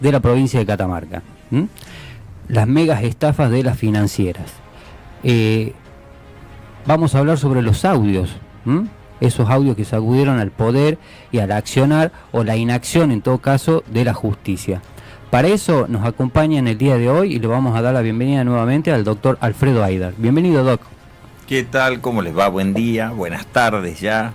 de la provincia de Catamarca. Las megas estafas de las financieras. Vamos a hablar sobre los audios, esos audios que sacudieron al poder y al accionar o la inacción en todo caso de la justicia. Para eso nos acompaña en el día de hoy y le vamos a dar la bienvenida nuevamente al doctor Alfredo Aidar. Bienvenido, doc. ¿Qué tal? ¿Cómo les va? Buen día, buenas tardes ya.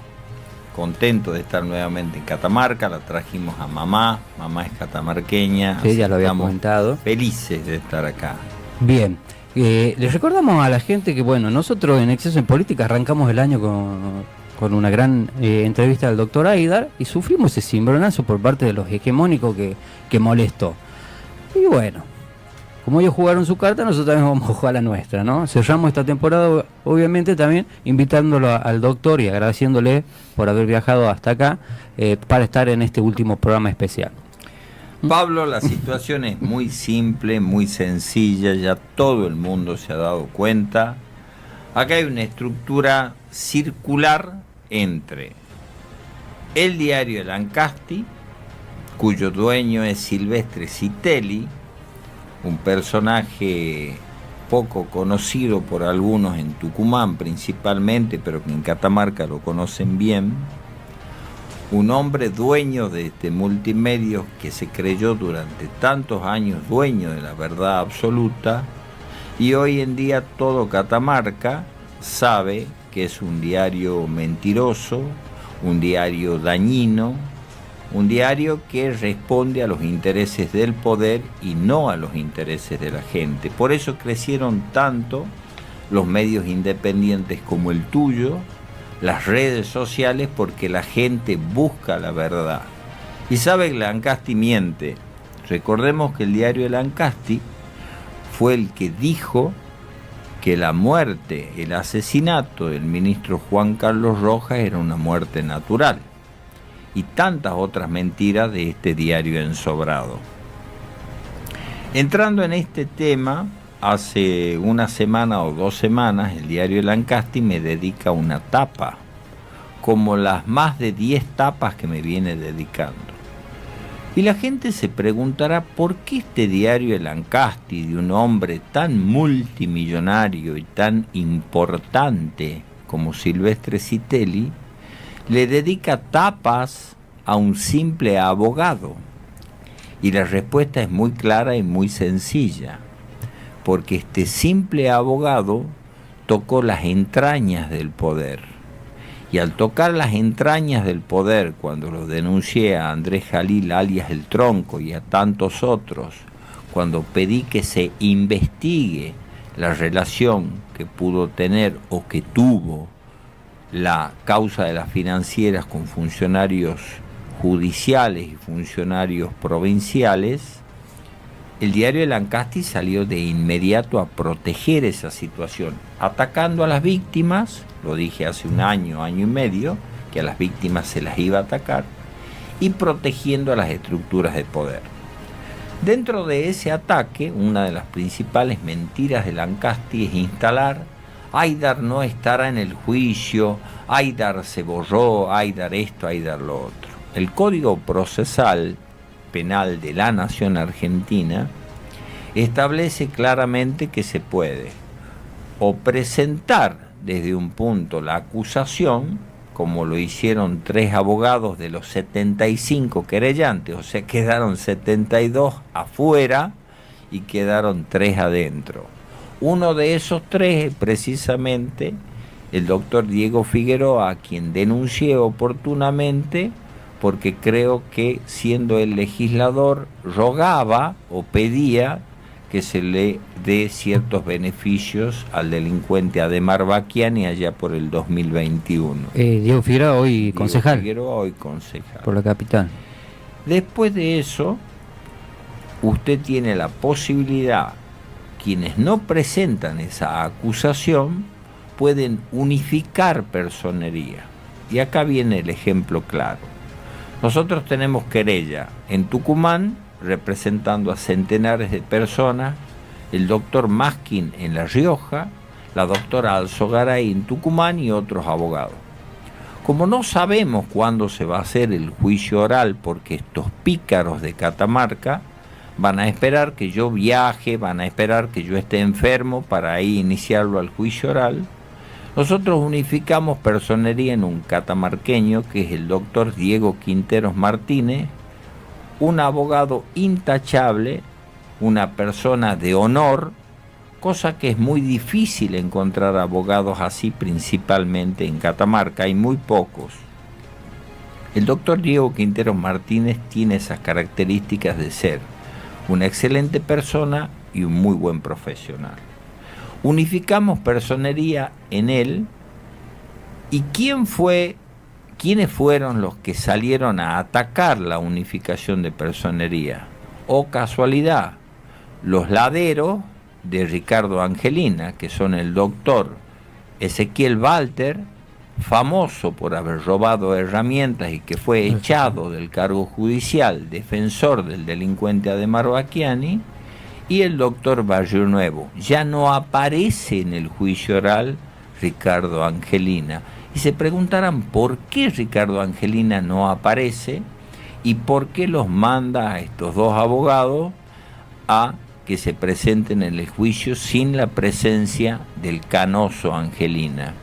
Contento de estar nuevamente en Catamarca. La trajimos a mamá es catamarqueña. Sí, ya lo había comentado. Felices de estar acá. Bien, les recordamos a la gente que, bueno, nosotros en Exceso en Política arrancamos el año con una gran entrevista del doctor Aidar y sufrimos ese cimbronazo por parte de los hegemónicos que molestó. Y bueno, como ellos jugaron su carta, nosotros también vamos a jugar la nuestra, ¿no? Cerramos esta temporada, obviamente, también invitándolo al doctor y agradeciéndole por haber viajado hasta acá para estar en este último programa especial. Pablo, la situación es muy simple, muy sencilla, ya todo el mundo se ha dado cuenta. Acá hay una estructura circular entre el diario El Ancasti, cuyo dueño es Silvestre Citelli, un personaje poco conocido por algunos en Tucumán principalmente, pero que en Catamarca lo conocen bien, un hombre dueño de multimedios que se creyó durante tantos años dueño de la verdad absoluta, y hoy en día todo Catamarca sabe que es un diario mentiroso, un diario dañino, un diario que responde a los intereses del poder y no a los intereses de la gente. Por eso crecieron tanto los medios independientes como el tuyo, las redes sociales, porque la gente busca la verdad. Y sabe que el Ancasti miente. Recordemos que el diario El Ancasti fue el que dijo que la muerte, el asesinato del ministro Juan Carlos Rojas era una muerte natural. Y tantas otras mentiras de este diario ensobrado. Entrando en este tema, hace una semana o 2 semanas, el diario El Ancasti me dedica una tapa, como las más de 10 tapas que me viene dedicando. Y la gente se preguntará por qué este diario El Ancasti, de un hombre tan multimillonario y tan importante como Silvestre Citelli, le dedica tapas a un simple abogado. Y la respuesta es muy clara y muy sencilla, porque este simple abogado tocó las entrañas del poder. Y al tocar las entrañas del poder, cuando lo denuncié a Andrés Jalil, alias El Tronco, y a tantos otros, cuando pedí que se investigue la relación que pudo tener o que tuvo la causa de las financieras con funcionarios judiciales y funcionarios provinciales, el diario El Ancasti salió de inmediato a proteger esa situación, atacando a las víctimas. Lo dije hace un año y medio, que a las víctimas se las iba a atacar, y protegiendo a las estructuras de poder. Dentro de ese ataque, una de las principales mentiras del Ancasti es instalar: Aidar no estará en el juicio, Aidar se borró, Aidar esto, Aidar lo otro. El Código Procesal Penal de la Nación Argentina establece claramente que se puede o presentar desde un punto la acusación, como lo hicieron 3 abogados de los 75 querellantes, o sea, quedaron 72 afuera y quedaron 3 adentro. Uno de esos 3 es precisamente el doctor Diego Figueroa, a quien denuncié oportunamente, porque creo que, siendo el legislador, rogaba o pedía que se le dé ciertos beneficios al delincuente Ademar Baquiani allá por el 2021. Diego Figueroa hoy concejal. Figueroa hoy concejal. Por la capital. Después de eso, usted tiene la posibilidad, quienes no presentan esa acusación, pueden unificar personería. Y acá viene el ejemplo claro. Nosotros tenemos querella en Tucumán, representando a centenares de personas, el doctor Maskin en La Rioja, la doctora Alzogaray en Tucumán y otros abogados. Como no sabemos cuándo se va a hacer el juicio oral, porque estos pícaros de Catamarca van a esperar que yo viaje, van a esperar que yo esté enfermo para ahí iniciarlo al juicio oral. Nosotros unificamos personería en un catamarqueño que es el doctor Diego Quinteros Martínez, un abogado intachable, una persona de honor, cosa que es muy difícil encontrar abogados así, principalmente en Catamarca, hay muy pocos. El doctor Diego Quinteros Martínez tiene esas características de ser una excelente persona y un muy buen profesional. Unificamos personería en él. ¿Y quiénes fueron los que salieron a atacar la unificación de personería? O casualidad, los laderos de Ricardo Angelina, que son el doctor Ezequiel Walter, famoso por haber robado herramientas y que fue echado del cargo judicial, defensor del delincuente Ademar Bacchiani, y el doctor Barrio Nuevo. Ya no aparece en el juicio oral Ricardo Angelina. Y se preguntarán por qué Ricardo Angelina no aparece y por qué los manda a estos dos abogados a que se presenten en el juicio sin la presencia del canoso Angelina.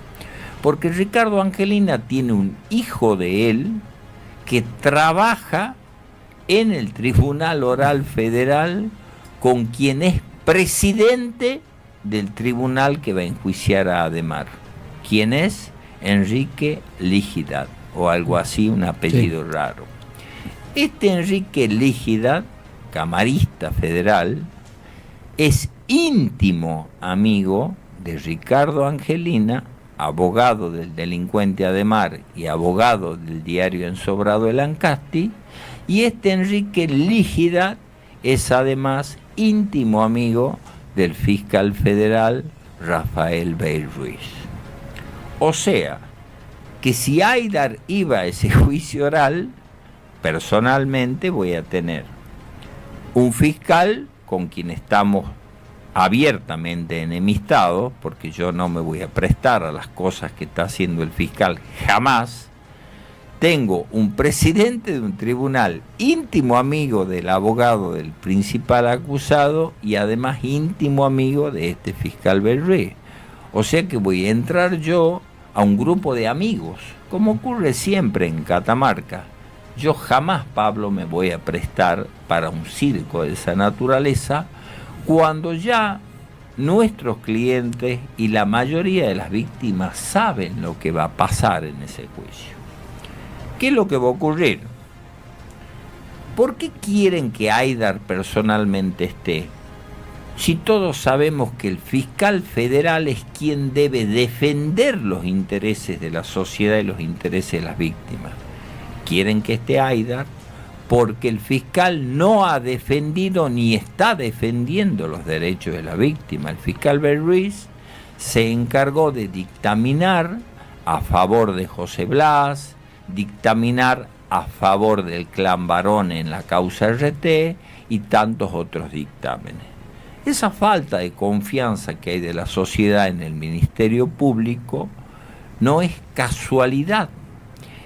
Porque Ricardo Angelina tiene un hijo de él que trabaja en el Tribunal Oral Federal con quien es presidente del tribunal que va a enjuiciar a Ademar. ¿Quién es? Enrique Lígida, o algo así, un apellido raro. Este Enrique Lígida, camarista federal, es íntimo amigo de Ricardo Angelina, abogado del delincuente Ademar y abogado del diario ensobrado El Ancasti, y este Enrique Lígida es además íntimo amigo del fiscal federal Rafael Bey Ruiz. O sea, que si Aidar iba a ese juicio oral, personalmente voy a tener un fiscal con quien estamos abiertamente enemistados, porque yo no me voy a prestar a las cosas que está haciendo el fiscal jamás. Tengo un presidente de un tribunal íntimo amigo del abogado del principal acusado y además íntimo amigo de este fiscal Berrué. O sea que voy a entrar yo a un grupo de amigos, como ocurre siempre en Catamarca. Yo jamás, Pablo, me voy a prestar para un circo de esa naturaleza cuando ya nuestros clientes y la mayoría de las víctimas saben lo que va a pasar en ese juicio. ¿Qué es lo que va a ocurrir? ¿Por qué quieren que Aidar personalmente esté? Si todos sabemos que el fiscal federal es quien debe defender los intereses de la sociedad y los intereses de las víctimas. Quieren que esté Aidar porque el fiscal no ha defendido ni está defendiendo los derechos de la víctima. El fiscal Bey Ruiz se encargó de dictaminar a favor de José Blas, dictaminar a favor del clan Barón en la causa RT y tantos otros dictámenes. Esa falta de confianza que hay de la sociedad en el Ministerio Público no es casualidad.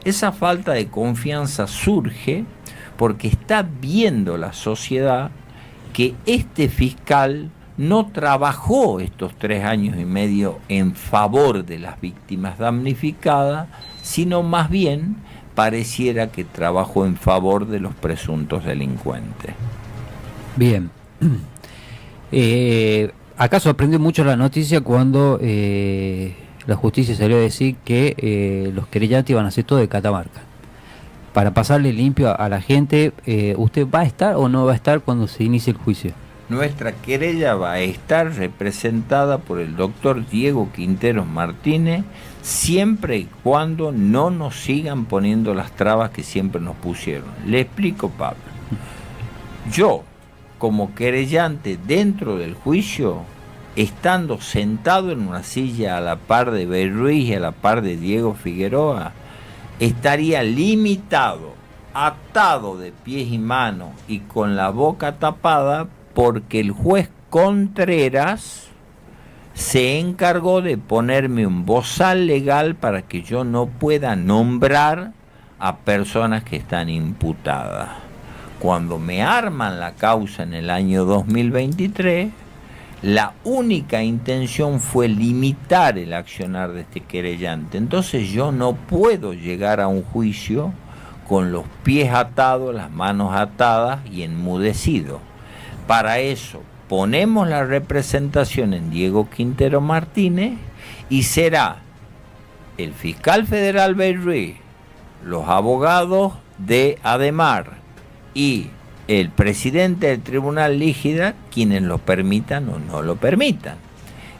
Esa falta de confianza surge porque está viendo la sociedad que este fiscal no trabajó estos 3 años y medio en favor de las víctimas damnificadas, sino más bien pareciera que trabajó en favor de los presuntos delincuentes. Bien. Acá sorprendió mucho la noticia cuando la justicia salió a decir que los querellantes iban a hacer todo de Catamarca. Para pasarle limpio a la gente, ¿usted va a estar o no va a estar cuando se inicie el juicio? Nuestra querella va a estar representada por el doctor Diego Quinteros Martínez, siempre y cuando no nos sigan poniendo las trabas que siempre nos pusieron. Le explico, Pablo. Yo, como querellante dentro del juicio, estando sentado en una silla a la par de Bey Ruiz y a la par de Diego Figueroa, estaría limitado, atado de pies y manos y con la boca tapada porque el juez Contreras se encargó de ponerme un bozal legal para que yo no pueda nombrar a personas que están imputadas. Cuando me arman la causa en el año 2023, la única intención fue limitar el accionar de este querellante. Entonces yo no puedo llegar a un juicio con los pies atados, las manos atadas y enmudecido. Para eso ponemos la representación en Diego Quintero Martínez y será el fiscal federal Berruí, los abogados de Ademar y el presidente del Tribunal Lígida quienes lo permitan o no lo permitan.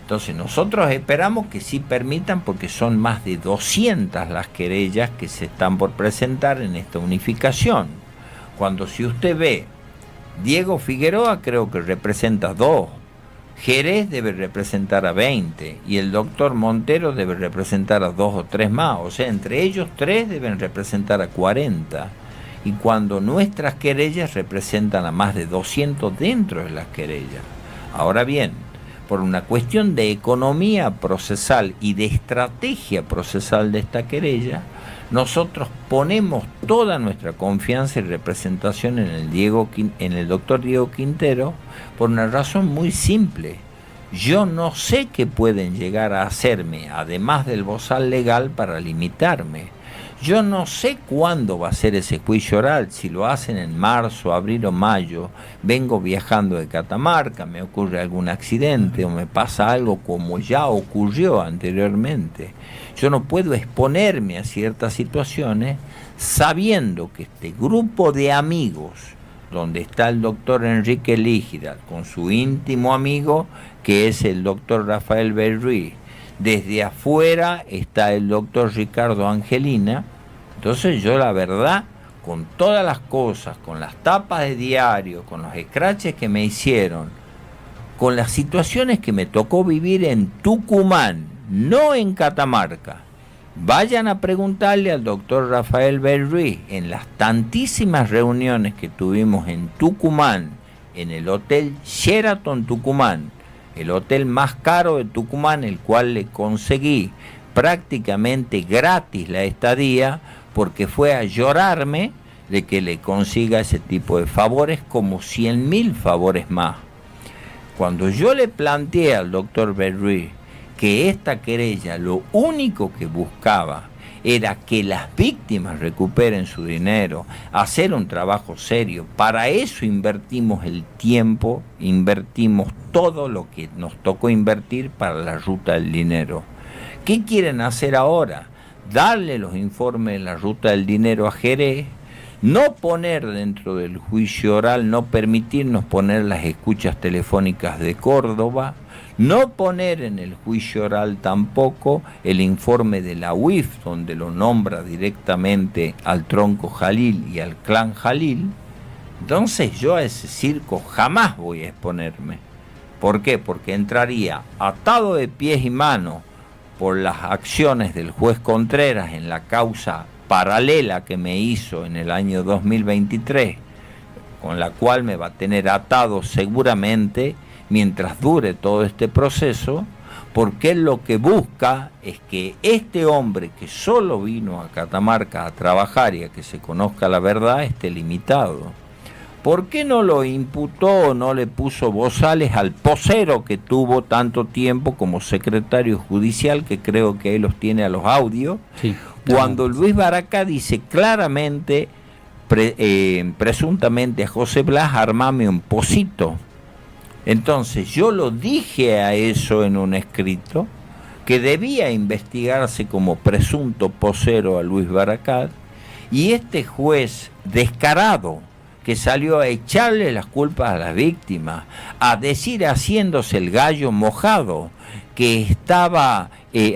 Entonces nosotros esperamos que sí permitan, porque son más de 200 las querellas que se están por presentar en esta unificación. Cuando si usted ve, Diego Figueroa creo que representa 2, Jerez debe representar a 20 y el doctor Montero debe representar a 2 o 3 más, o sea, entre ellos 3 deben representar a 40. Y cuando nuestras querellas representan a más de 200 dentro de las querellas. Ahora bien, por una cuestión de economía procesal y de estrategia procesal de esta querella, nosotros ponemos toda nuestra confianza y representación en el doctor Diego Quintero por una razón muy simple. Yo no sé qué pueden llegar a hacerme, además del bozal legal, para limitarme. Yo no sé cuándo va a ser ese juicio oral, si lo hacen en marzo, abril o mayo. Vengo viajando de Catamarca, me ocurre algún accidente o me pasa algo como ya ocurrió anteriormente. Yo no puedo exponerme a ciertas situaciones sabiendo que este grupo de amigos, donde está el doctor Enrique Lígida con su íntimo amigo que es el doctor Rafael Berruí, desde afuera está el doctor Ricardo Angelina. Entonces yo la verdad, con todas las cosas, con las tapas de diario, con los escraches que me hicieron, con las situaciones que me tocó vivir en Tucumán, no en Catamarca, vayan a preguntarle al doctor Rafael Berruí en las tantísimas reuniones que tuvimos en Tucumán, en el Hotel Sheraton Tucumán, el hotel más caro de Tucumán, el cual le conseguí prácticamente gratis la estadía, porque fue a llorarme de que le consiga ese tipo de favores, como 100.000 favores más. Cuando yo le planteé al doctor Berruí que esta querella lo único que buscaba era que las víctimas recuperen su dinero, hacer un trabajo serio. Para eso invertimos el tiempo, invertimos todo lo que nos tocó invertir para la ruta del dinero. ¿Qué quieren hacer ahora? Darle los informes de la ruta del dinero a Jerez, no poner dentro del juicio oral, no permitirnos poner las escuchas telefónicas de Córdoba, no poner en el juicio oral tampoco el informe de la UIF, donde lo nombra directamente al tronco Jalil y al clan Jalil. Entonces yo a ese circo jamás voy a exponerme. ¿Por qué? Porque entraría atado de pies y manos por las acciones del juez Contreras en la causa paralela que me hizo en el año 2023, con la cual me va a tener atado seguramente mientras dure todo este proceso, porque él lo que busca es que este hombre que solo vino a Catamarca a trabajar y a que se conozca la verdad esté limitado. ¿Por qué no lo imputó o no le puso bozales al posero que tuvo tanto tiempo como secretario judicial, que creo que él los tiene a los audios? Sí, cuando Luis Baracá dice claramente, presuntamente a José Blas, armame un pocito. Entonces yo lo dije a eso en un escrito, que debía investigarse como presunto posero a Luis Baracá, y este juez descarado, que salió a echarle las culpas a las víctimas, a decir haciéndose el gallo mojado, que estaba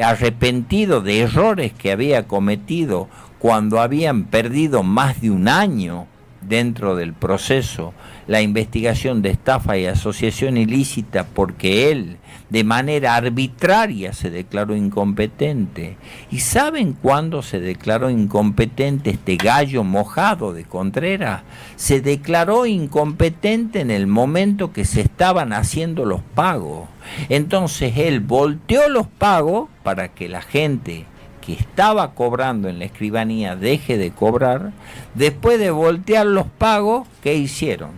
arrepentido de errores que había cometido cuando habían perdido más de un año dentro del proceso la investigación de estafa y asociación ilícita, porque él de manera arbitraria se declaró incompetente. ¿Y saben cuándo se declaró incompetente este gallo mojado de Contreras? Se declaró incompetente en el momento que se estaban haciendo los pagos. Entonces él volteó los pagos para que la gente que estaba cobrando en la escribanía deje de cobrar, después de voltear los pagos, ¿qué hicieron?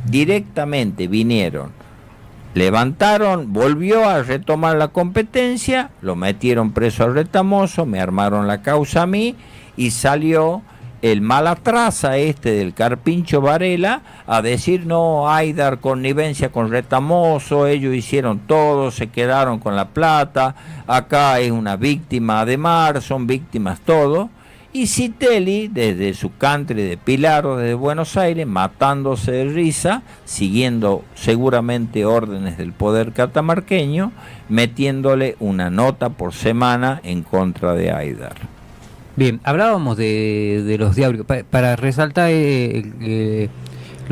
Directamente vinieron, levantaron, volvió a retomar la competencia, lo metieron preso a Retamoso, me armaron la causa a mí y salió el malatraza del Carpincho Varela a decir no, Aidar connivencia con Retamoso, ellos hicieron todo, se quedaron con la plata, acá es una víctima Ademar, son víctimas todos. Y Citelli, desde su country de Pilar o desde Buenos Aires, matándose de risa, siguiendo seguramente órdenes del poder catamarqueño, metiéndole una nota por semana en contra de Aidar. Bien, hablábamos de los diarios. Para resaltar lo que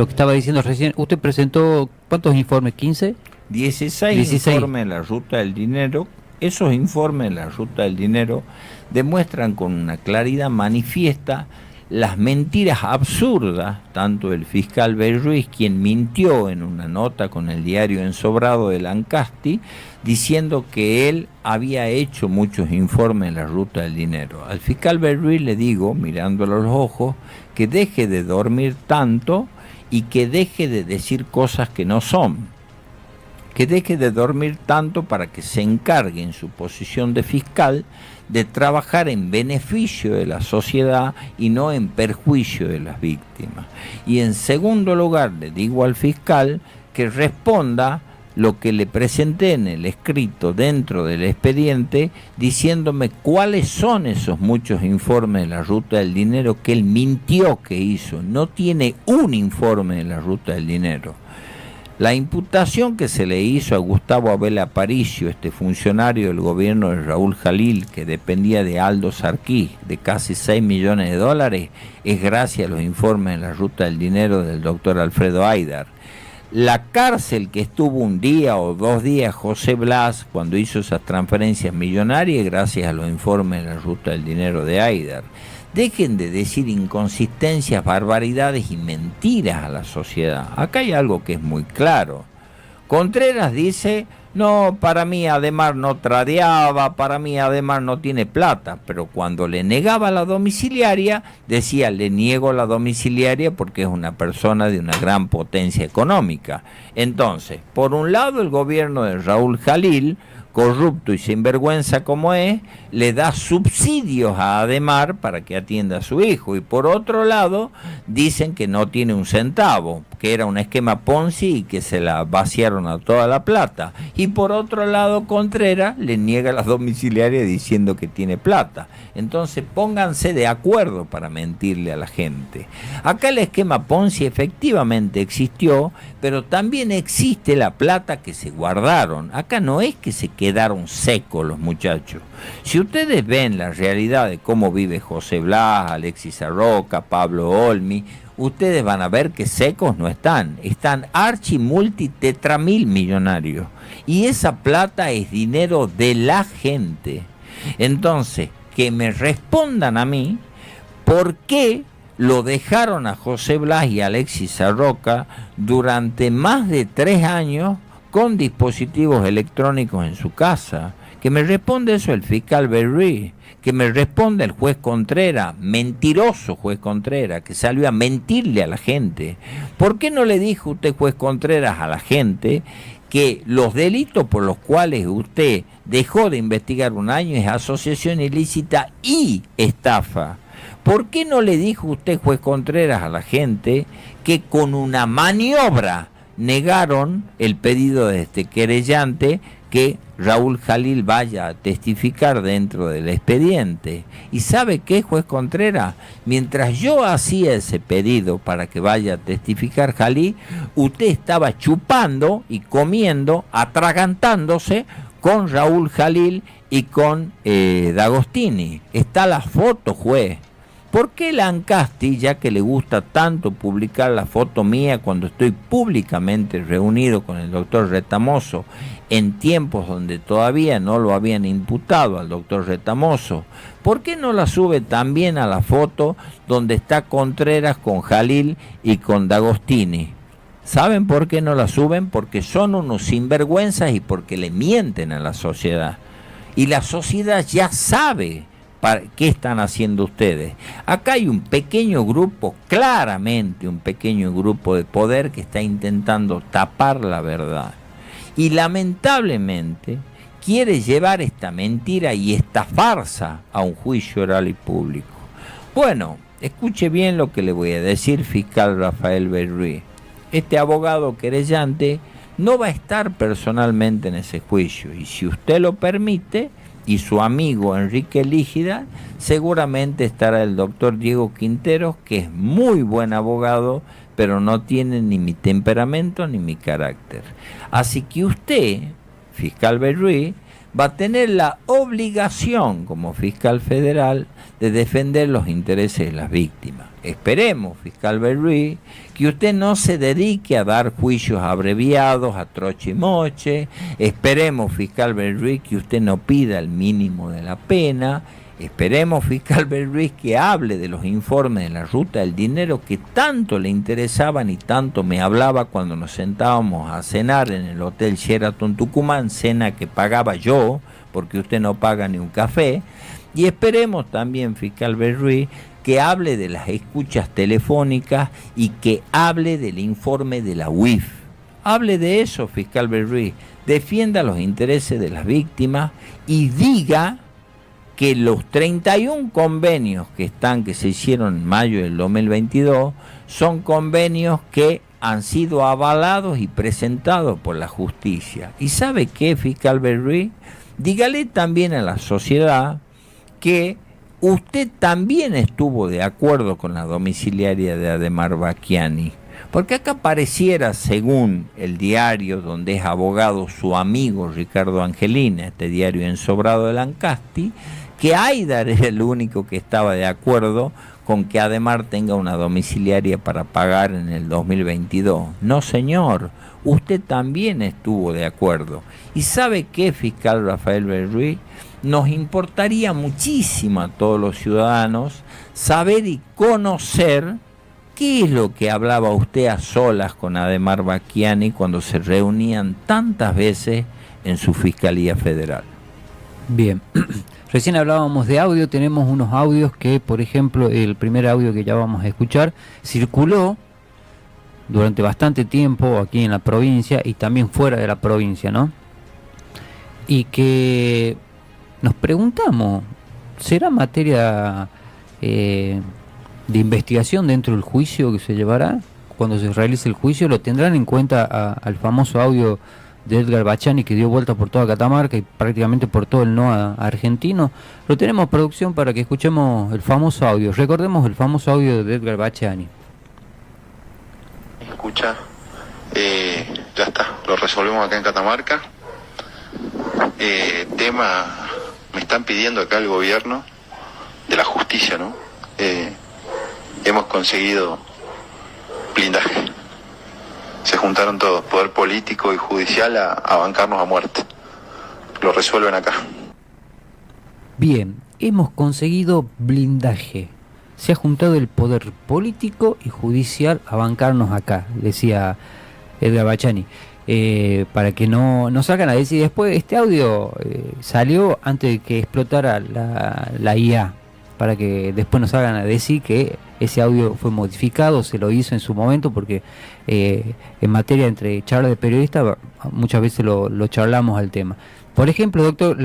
estaba diciendo recién, usted presentó, ¿cuántos informes? ¿15? 16 informes en la Ruta del Dinero. Esos informes en la Ruta del Dinero demuestran con una claridad manifiesta las mentiras absurdas, tanto del fiscal Belruiz, quien mintió en una nota con el diario Ensobrado de Lancasti, diciendo que él había hecho muchos informes en la Ruta del Dinero. Al fiscal Belruiz le digo, mirándolo a los ojos, que deje de dormir tanto y que deje de decir cosas que no son. Que deje de dormir tanto para que se encargue en su posición de fiscal de trabajar en beneficio de la sociedad y no en perjuicio de las víctimas. Y en segundo lugar, le digo al fiscal que responda lo que le presenté en el escrito dentro del expediente, diciéndome cuáles son esos muchos informes de la Ruta del Dinero que él mintió que hizo. No tiene un informe de la Ruta del Dinero. La imputación que se le hizo a Gustavo Abel Aparicio, funcionario del gobierno de Raúl Jalil, que dependía de Aldo Sarquís, de casi 6 millones de dólares, es gracias a los informes en la Ruta del Dinero del doctor Alfredo Aidar. La cárcel que estuvo un día o 2 días José Blas cuando hizo esas transferencias millonarias, gracias a los informes en la Ruta del Dinero de Aidar. Dejen de decir inconsistencias, barbaridades y mentiras a la sociedad. Acá hay algo que es muy claro. Contreras dice, no, para mí Ademar no tradeaba, para mí Ademar no tiene plata, pero cuando le negaba la domiciliaria, decía, le niego la domiciliaria porque es una persona de una gran potencia económica. Entonces, por un lado el gobierno de Raúl Jalil, corrupto y sinvergüenza como es, le da subsidios a Ademar para que atienda a su hijo. Y por otro lado, dicen que no tiene un centavo, que era un esquema Ponzi y que se la vaciaron a toda la plata. Y por otro lado, Contreras le niega la domiciliaria diciendo que tiene plata. Entonces, pónganse de acuerdo para mentirle a la gente. Acá el esquema Ponzi efectivamente existió, pero también existe la plata que se guardaron. Acá no es que se quedaron secos los muchachos. Si ustedes ven la realidad de cómo vive José Blas, Alexis Arroca, Pablo Olmi, ustedes van a ver que secos no están. Están archi multi tetramil millonarios. Y esa plata es dinero de la gente. Entonces, que me respondan a mí por qué lo dejaron a José Blas y a Alexis Arroca durante más de 3 años con dispositivos electrónicos en su casa. Que me responde eso el fiscal Berry, que me responde el juez Contreras, mentiroso juez Contreras, que salió a mentirle a la gente. ¿Por qué no le dijo usted, juez Contreras, a la gente que los delitos por los cuales usted dejó de investigar 1 año es asociación ilícita y estafa? ¿Por qué no le dijo usted, juez Contreras, a la gente que con una maniobra negaron el pedido de este querellante que Raúl Jalil vaya a testificar dentro del expediente? ¿Y sabe qué, juez Contreras? Mientras yo hacía ese pedido para que vaya a testificar Jalil, usted estaba chupando y comiendo, atragantándose con Raúl Jalil y con D'Agostini. Está la foto, juez. ¿Por qué Lancasti, ya que le gusta tanto publicar la foto mía cuando estoy públicamente reunido con el doctor Retamoso, en tiempos donde todavía no lo habían imputado al doctor Retamoso, por qué no la sube también a la foto donde está Contreras con Jalil y con D'Agostini? ¿Saben por qué no la suben? Porque son unos sinvergüenzas y porque le mienten a la sociedad. Y la sociedad ya sabe ¿qué están haciendo ustedes? Acá hay un pequeño grupo, claramente un pequeño grupo de poder que está intentando tapar la verdad. Y lamentablemente quiere llevar esta mentira y esta farsa a un juicio oral y público. Bueno, escuche bien lo que le voy a decir, fiscal Rafael Berruí. Este abogado querellante no va a estar personalmente en ese juicio, y si usted lo permite, y su amigo Enrique Lígida, seguramente estará el doctor Diego Quinteros, que es muy buen abogado, pero no tiene ni mi temperamento ni mi carácter. Así que usted, fiscal Berruí, va a tener la obligación como fiscal federal de defender los intereses de las víctimas. Esperemos, fiscal Berruí, que usted no se dedique a dar juicios abreviados a troche y moche. Esperemos, fiscal Berruí, que usted no pida el mínimo de la pena. Esperemos, fiscal Berruí, que hable de los informes de la ruta del dinero que tanto le interesaban y tanto me hablaba cuando nos sentábamos a cenar en el Hotel Sheraton Tucumán, cena que pagaba yo, porque usted no paga ni un café. Y esperemos también, fiscal Berruí, que hable de las escuchas telefónicas y que hable del informe de la UIF. Hable de eso, fiscal Berruí. Defienda los intereses de las víctimas y diga que los 31 convenios que se hicieron en mayo del 2022 son convenios que han sido avalados y presentados por la justicia. ¿Y sabe qué, fiscal Berruí? Dígale también a la sociedad que usted también estuvo de acuerdo con la domiciliaria de Ademar Bacchiani, porque acá pareciera, según el diario donde es abogado su amigo Ricardo Angelina, este diario ensobrado de Lancasti, que Aidar era el único que estaba de acuerdo con que Ademar tenga una domiciliaria para pagar en el 2022. No, señor, usted también estuvo de acuerdo. ¿Y sabe qué, fiscal Rafael Berruí? Nos importaría muchísimo a todos los ciudadanos saber y conocer qué es lo que hablaba usted a solas con Ademar Bacchiani cuando se reunían tantas veces en su Fiscalía Federal. Bien, recién hablábamos de audio, tenemos unos audios que, por ejemplo, el primer audio que ya vamos a escuchar circuló durante bastante tiempo aquí en la provincia y también fuera de la provincia, ¿no? Y que nos preguntamos, ¿será materia de investigación dentro del juicio que se llevará? Cuando se realice el juicio, ¿lo tendrán en cuenta al famoso audio de Edgar Bacchiani que dio vuelta por toda Catamarca y prácticamente por todo el NOA argentino? Lo tenemos, producción, para que escuchemos el famoso audio. Recordemos el famoso audio de Edgar Bacchiani. Escucha, ya está, lo resolvemos acá en Catamarca. Tema, me están pidiendo acá el gobierno de la justicia, ¿no? Hemos conseguido blindaje. Se juntaron todos, poder político y judicial, a bancarnos a muerte. Lo resuelven acá. Bien, hemos conseguido blindaje. Se ha juntado el poder político y judicial a bancarnos acá, decía Edgar Bacchiani. Para que no salgan a decir después, este audio salió antes de que explotara la IA, para que después nos salgan a decir que ese audio fue modificado, se lo hizo en su momento, porque en materia entre charlas de periodistas muchas veces lo charlamos al tema. Por ejemplo, doctor,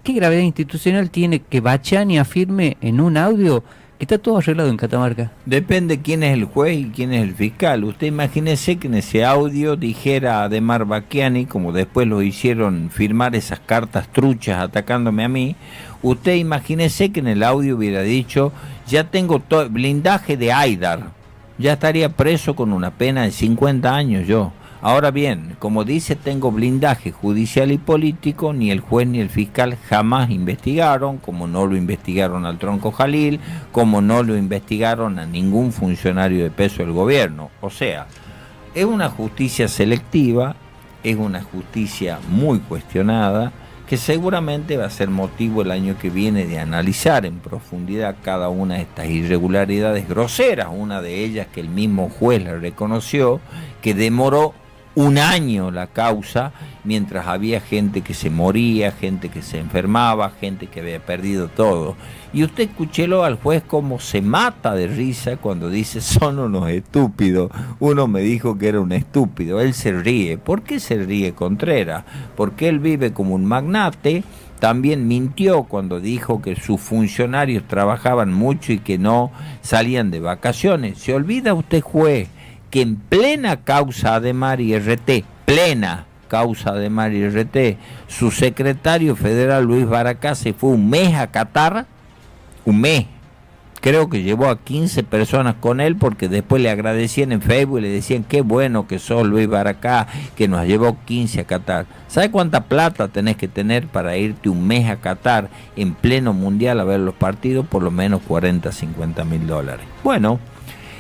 ¿qué gravedad institucional tiene que Bacchiani afirme en un audio que está todo arreglado en Catamarca? Depende quién es el juez y quién es el fiscal. Usted imagínese que en ese audio dijera Ademar Bacchiani, como después lo hicieron firmar esas cartas truchas atacándome a mí. Usted imagínese que en el audio hubiera dicho: ya tengo blindaje de Aidar, ya estaría preso con una pena de 50 años yo. Ahora bien, como dice, tengo blindaje judicial y político, ni el juez ni el fiscal jamás investigaron, como no lo investigaron al Tronco Jalil, como no lo investigaron a ningún funcionario de peso del gobierno. O sea, es una justicia selectiva, es una justicia muy cuestionada, que seguramente va a ser motivo el año que viene de analizar en profundidad cada una de estas irregularidades groseras, una de ellas que el mismo juez le reconoció, que demoró un año la causa, mientras había gente que se moría, gente que se enfermaba, gente que había perdido todo. Y usted escúchelo al juez como se mata de risa cuando dice son unos estúpidos. Uno me dijo que era un estúpido, él se ríe. ¿Por qué se ríe Contreras? Porque él vive como un magnate. También mintió cuando dijo que sus funcionarios trabajaban mucho y que no salían de vacaciones. ¿Se olvida usted, juez, que en plena causa Ademar y RT, plena causa Ademar y RT, su secretario federal Luis Baracá se fue un mes a Qatar? Un mes. Creo que llevó a 15 personas con él, porque después le agradecían en Facebook y le decían qué bueno que sos Luis Baracá, que nos llevó 15 a Qatar. ¿Sabe cuánta plata tenés que tener para irte un mes a Qatar en pleno mundial a ver los partidos? Por lo menos 40, 50 mil dólares. Bueno,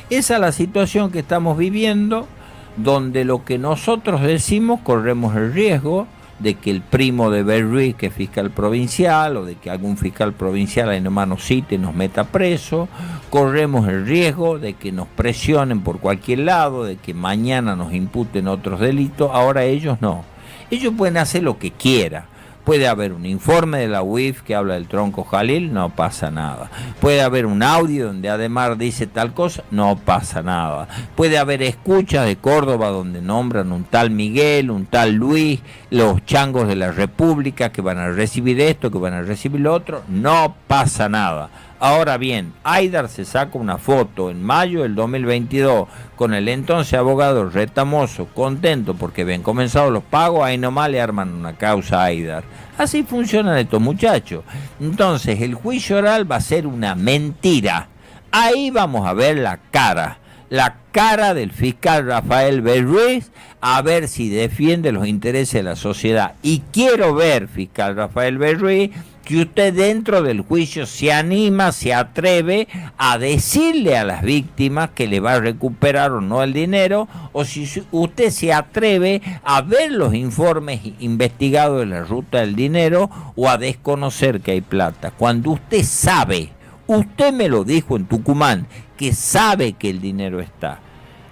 esa es la situación que estamos viviendo, donde lo que nosotros decimos corremos el riesgo de que el primo de Berry, que es fiscal provincial, o de que algún fiscal provincial ahí nomás nos cite y nos meta preso. Corremos el riesgo de que nos presionen por cualquier lado, de que mañana nos imputen otros delitos. Ahora ellos no. Ellos pueden hacer lo que quieran. Puede haber un informe de la UIF que habla del tronco Jalil, no pasa nada. Puede haber un audio donde Ademar dice tal cosa, no pasa nada. Puede haber escuchas de Córdoba donde nombran un tal Miguel, un tal Luis, los changos de la República que van a recibir esto, que van a recibir lo otro, no pasa nada. Ahora bien, Aidar se saca una foto en mayo del 2022 con el entonces abogado Retamoso, contento porque habían comenzado los pagos, ahí nomás le arman una causa a Aidar. Así funcionan estos muchachos. Entonces el juicio oral va a ser una mentira. Ahí vamos a ver la cara del fiscal Rafael Berruiz, a ver si defiende los intereses de la sociedad. Y quiero ver, fiscal Rafael Berruiz, que usted dentro del juicio se anima, se atreve a decirle a las víctimas que le va a recuperar o no el dinero, o si usted se atreve a ver los informes investigados de la ruta del dinero o a desconocer que hay plata. Cuando usted sabe, usted me lo dijo en Tucumán, que sabe que el dinero está.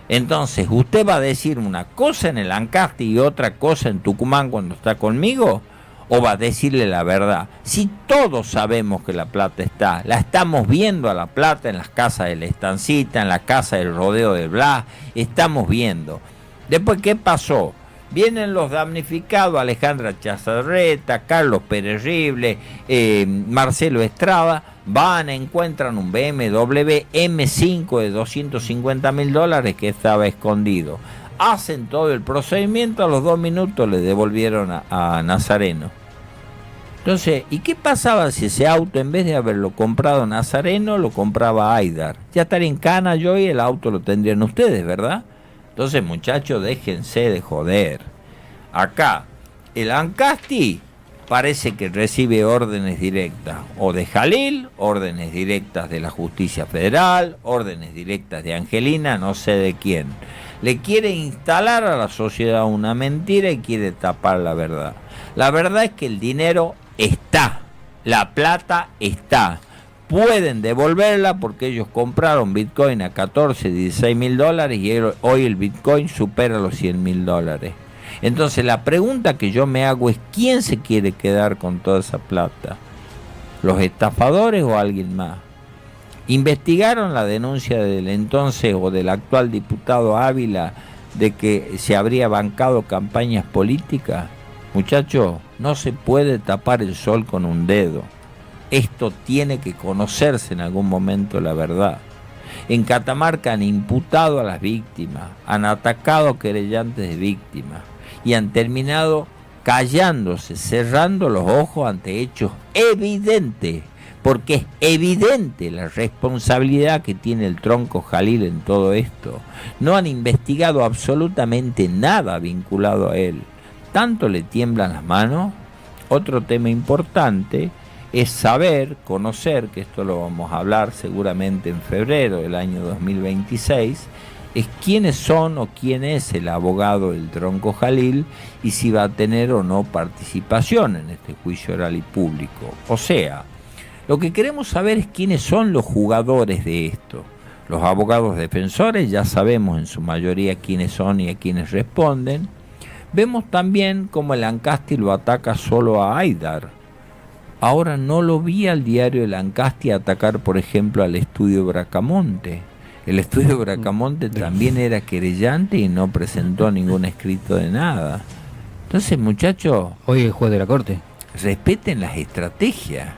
Entonces, ¿usted va a decir una cosa en el Ancasti y otra cosa en Tucumán cuando está conmigo? ¿O va a decirle la verdad? Si todos sabemos que la plata está, la estamos viendo a la plata en las casas de la Estancita, en la casa del Rodeo de Blas, estamos viendo. Después, ¿qué pasó? Vienen los damnificados, Alejandra Chazarreta, Carlos Pérez Rible, Marcelo Estrada, van, encuentran un BMW M5 de 250 mil dólares que estaba escondido. Hacen todo el procedimiento, a los 2 minutos le devolvieron a Nazareno. Entonces, ¿y qué pasaba si ese auto, en vez de haberlo comprado Nazareno, lo compraba Aidar? Ya estaría en cana yo y el auto lo tendrían ustedes, ¿verdad? Entonces, muchachos, déjense de joder. Acá, el Ancasti parece que recibe órdenes directas, o de Jalil, órdenes directas de la Justicia Federal, órdenes directas de Angelina, no sé de quién. Le quiere instalar a la sociedad una mentira y quiere tapar la verdad. La verdad es que el dinero está, la plata está. Pueden devolverla porque ellos compraron Bitcoin a 14, 16 mil dólares y hoy el Bitcoin supera los 100 mil dólares. Entonces la pregunta que yo me hago es, ¿quién se quiere quedar con toda esa plata? ¿Los estafadores o alguien más? ¿Investigaron la denuncia del entonces o del actual diputado Ávila de que se habría bancado campañas políticas? Muchachos, no se puede tapar el sol con un dedo. Esto tiene que conocerse en algún momento la verdad. En Catamarca han imputado a las víctimas, han atacado a querellantes de víctimas y han terminado callándose, cerrando los ojos ante hechos evidentes, porque es evidente la responsabilidad que tiene el tronco Jalil en todo esto. No han investigado absolutamente nada vinculado a él. Tanto le tiemblan las manos. Otro tema importante es saber, conocer, que esto lo vamos a hablar seguramente en febrero del año 2026, es quiénes son o quién es el abogado del tronco Jalil y si va a tener o no participación en este juicio oral y público. O sea, lo que queremos saber es quiénes son los jugadores de esto. Los abogados defensores ya sabemos en su mayoría quiénes son y a quiénes responden. Vemos también cómo el Ancasti lo ataca solo a Aidar. Ahora no lo vi al diario El Ancasti atacar, por ejemplo, al estudio Bracamonte. El estudio Bracamonte también era querellante y no presentó ningún escrito de nada. Entonces, muchachos, Hoy el juez de la corte. respeten las estrategias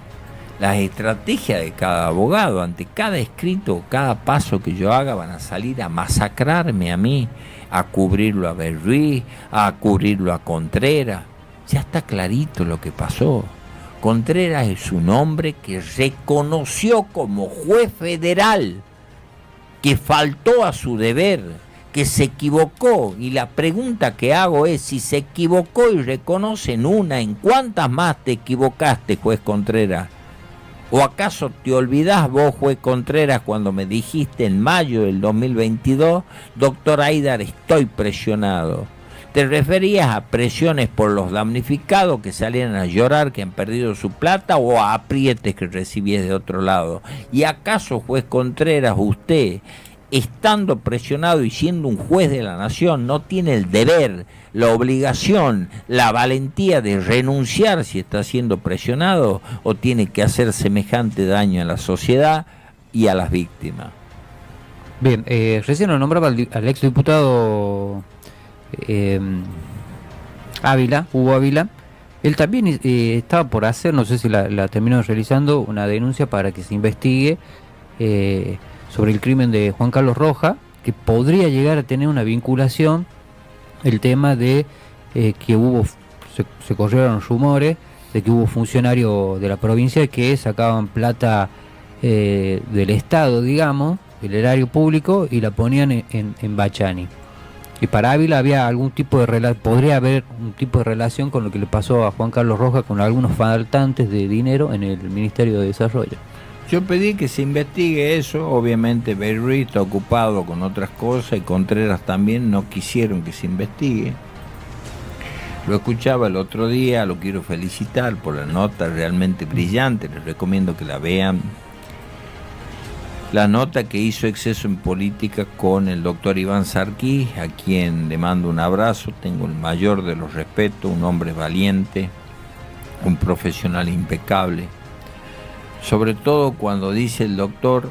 de cada abogado. Ante cada escrito, cada paso que yo haga, van a salir a masacrarme a mí, a cubrirlo a Berruí, a cubrirlo a Contreras. Ya está clarito lo que pasó. Contreras es un hombre que reconoció como juez federal que faltó a su deber, que se equivocó, y la pregunta que hago es, si se equivocó y reconoce en una, ¿en cuántas más te equivocaste, juez Contreras? ¿O acaso te olvidás vos, juez Contreras, cuando me dijiste en mayo del 2022, doctor Aidar, estoy presionado? ¿Te referías a presiones por los damnificados que salían a llorar que han perdido su plata, o a aprietes que recibías de otro lado? ¿Y acaso, juez Contreras, usted, estando presionado y siendo un juez de la nación, no tiene el deber, la obligación, la valentía de renunciar si está siendo presionado, o tiene que hacer semejante daño a la sociedad y a las víctimas? Bien, recién lo nombraba al exdiputado Ávila, Hugo Ávila. Él también estaba por hacer, no sé si la terminó realizando, una denuncia para que se investigue sobre el crimen de Juan Carlos Rojas, que podría llegar a tener una vinculación, el tema de que se corrieron rumores de que hubo funcionarios de la provincia que sacaban plata del Estado, digamos, del erario público, y la ponían en Bachani. Y para Ávila había algún tipo de podría haber un tipo de relación con lo que le pasó a Juan Carlos Rojas con algunos faltantes de dinero en el Ministerio de Desarrollo. Yo pedí que se investigue eso. Obviamente Berruí está ocupado con otras cosas y Contreras también, no quisieron que se investigue. Lo escuchaba el otro día, lo quiero felicitar por la nota realmente brillante, les recomiendo que la vean. La nota que hizo Exceso en Política con el doctor Iván Sarquís, a quien le mando un abrazo, tengo el mayor de los respetos, un hombre valiente, un profesional impecable. Sobre todo cuando dice el doctor,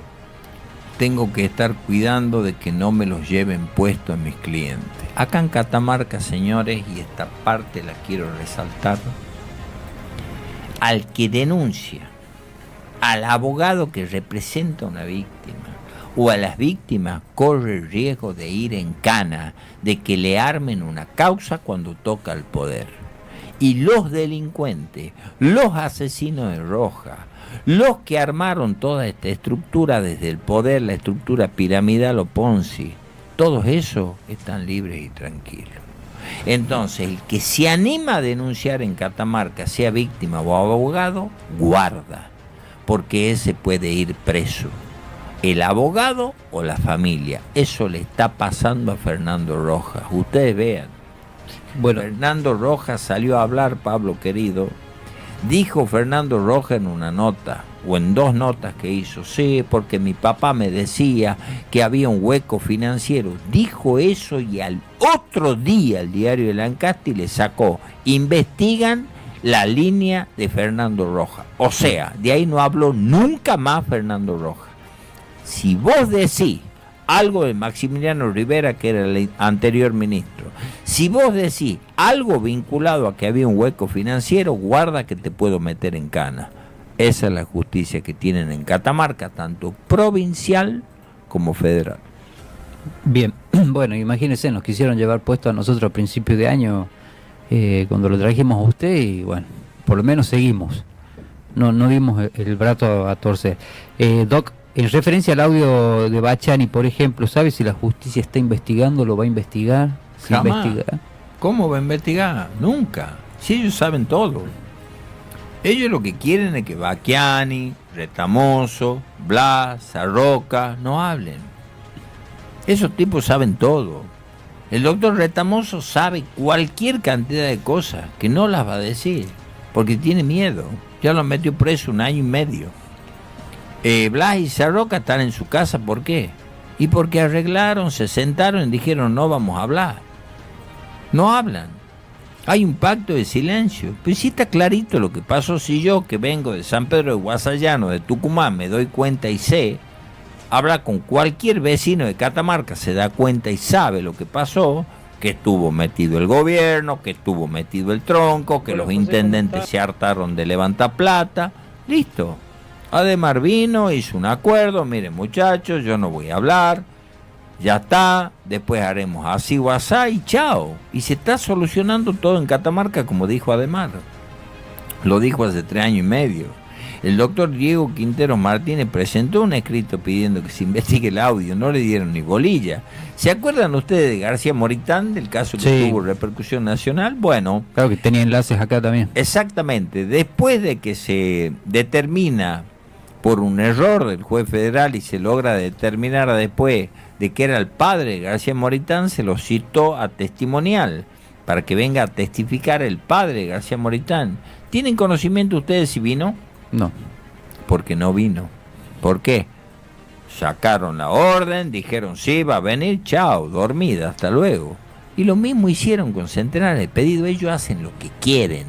tengo que estar cuidando de que no me los lleven puesto a mis clientes. Acá en Catamarca, señores, y esta parte la quiero resaltar, al que denuncia, al abogado que representa a una víctima o a las víctimas, corre el riesgo de ir en cana, de que le armen una causa cuando toca el poder. Y los delincuentes, los asesinos de Rojas, los que armaron toda esta estructura desde el poder, la estructura piramidal o Ponzi, todos esos están libres y tranquilos. Entonces, el que se anima a denunciar en Catamarca, sea víctima o abogado, guarda, porque ese puede ir preso, el abogado o la familia. Eso le está pasando a Fernando Rojas. Ustedes vean. Bueno, Fernando Rojas salió a hablar, Pablo querido. Dijo Fernando Rojas en una nota, o en dos notas que hizo, sí, porque mi papá me decía que había un hueco financiero. Dijo eso, y al otro día el diario El Ancasti le sacó, investigan la línea de Fernando Rojas. O sea, de ahí no habló nunca más Fernando Rojas. Si vos decís algo de Maximiliano Rivera, que era el anterior ministro, si vos decís algo vinculado a que había un hueco financiero, guarda que te puedo meter en cana. Esa es la justicia que tienen en Catamarca, tanto provincial como federal. Bien, bueno, imagínense, nos quisieron llevar puesto a nosotros a principios de año, cuando lo trajimos a usted, y bueno, por lo menos seguimos. No dimos el brazo a torcer. Doc, en referencia al audio de Bachani, por ejemplo, ¿sabe si la justicia está investigando, lo va a investigar? Jamás. ¿Cómo va a investigar? Nunca. Si ellos saben todo. Ellos lo que quieren es que Bacchiani, Retamoso, Blas, Sarroca no hablen. Esos tipos saben todo. El doctor Retamoso sabe cualquier cantidad de cosas que no las va a decir, porque tiene miedo. Ya lo metió preso 1 año y medio. Blas y Sarroca están en su casa, ¿por qué? Y porque arreglaron, se sentaron y dijeron, no vamos a hablar. No hablan. Hay un pacto de silencio. Pues sí está clarito lo que pasó. Si yo, que vengo de San Pedro de Guasallano, de Tucumán, me doy cuenta y sé, habla con cualquier vecino de Catamarca, se da cuenta y sabe lo que pasó, que estuvo metido el gobierno, que estuvo metido el tronco, que los intendentes se hartaron de levantar plata. Listo. Ademar vino, hizo un acuerdo, miren muchachos, yo no voy a hablar, ya está, después haremos así o asá y chao. Y se está solucionando todo en Catamarca, como dijo Ademar. Lo dijo hace 3 años y medio. El doctor Diego Quintero Martínez presentó un escrito pidiendo que se investigue el audio, no le dieron ni bolilla. ¿Se acuerdan ustedes de García Moritán, del caso que tuvo repercusión nacional? Bueno, claro que tenía enlaces acá también. Exactamente, después de que se determina por un error del juez federal y se logra determinar después de que era el padre de García Moritán, se lo citó a testimonial para que venga a testificar el padre de García Moritán. ¿Tienen conocimiento ustedes si vino? No. Porque no vino. ¿Por qué? Sacaron la orden, dijeron sí, va a venir, chao, dormida, hasta luego. Y lo mismo hicieron con Centenares de Pedido. Ellos hacen lo que quieren.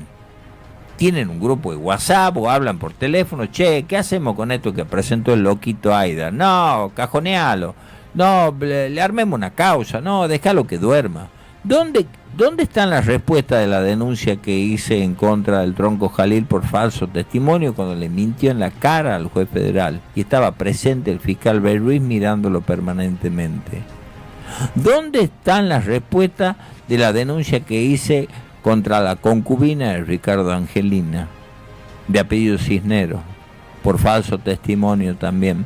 Tienen un grupo de WhatsApp o hablan por teléfono. Che, ¿qué hacemos con esto que presentó el loquito Aida? No, cajonealo. No, le armemos una causa. No, déjalo que duerma. ¿Dónde están las respuestas de la denuncia que hice en contra del Tronco Jalil por falso testimonio cuando le mintió en la cara al juez federal? Y estaba presente el fiscal Bey Ruiz mirándolo permanentemente. ¿Dónde están las respuestas de la denuncia que hice contra la concubina de Ricardo Angelina, de apellido Cisneros, por falso testimonio también?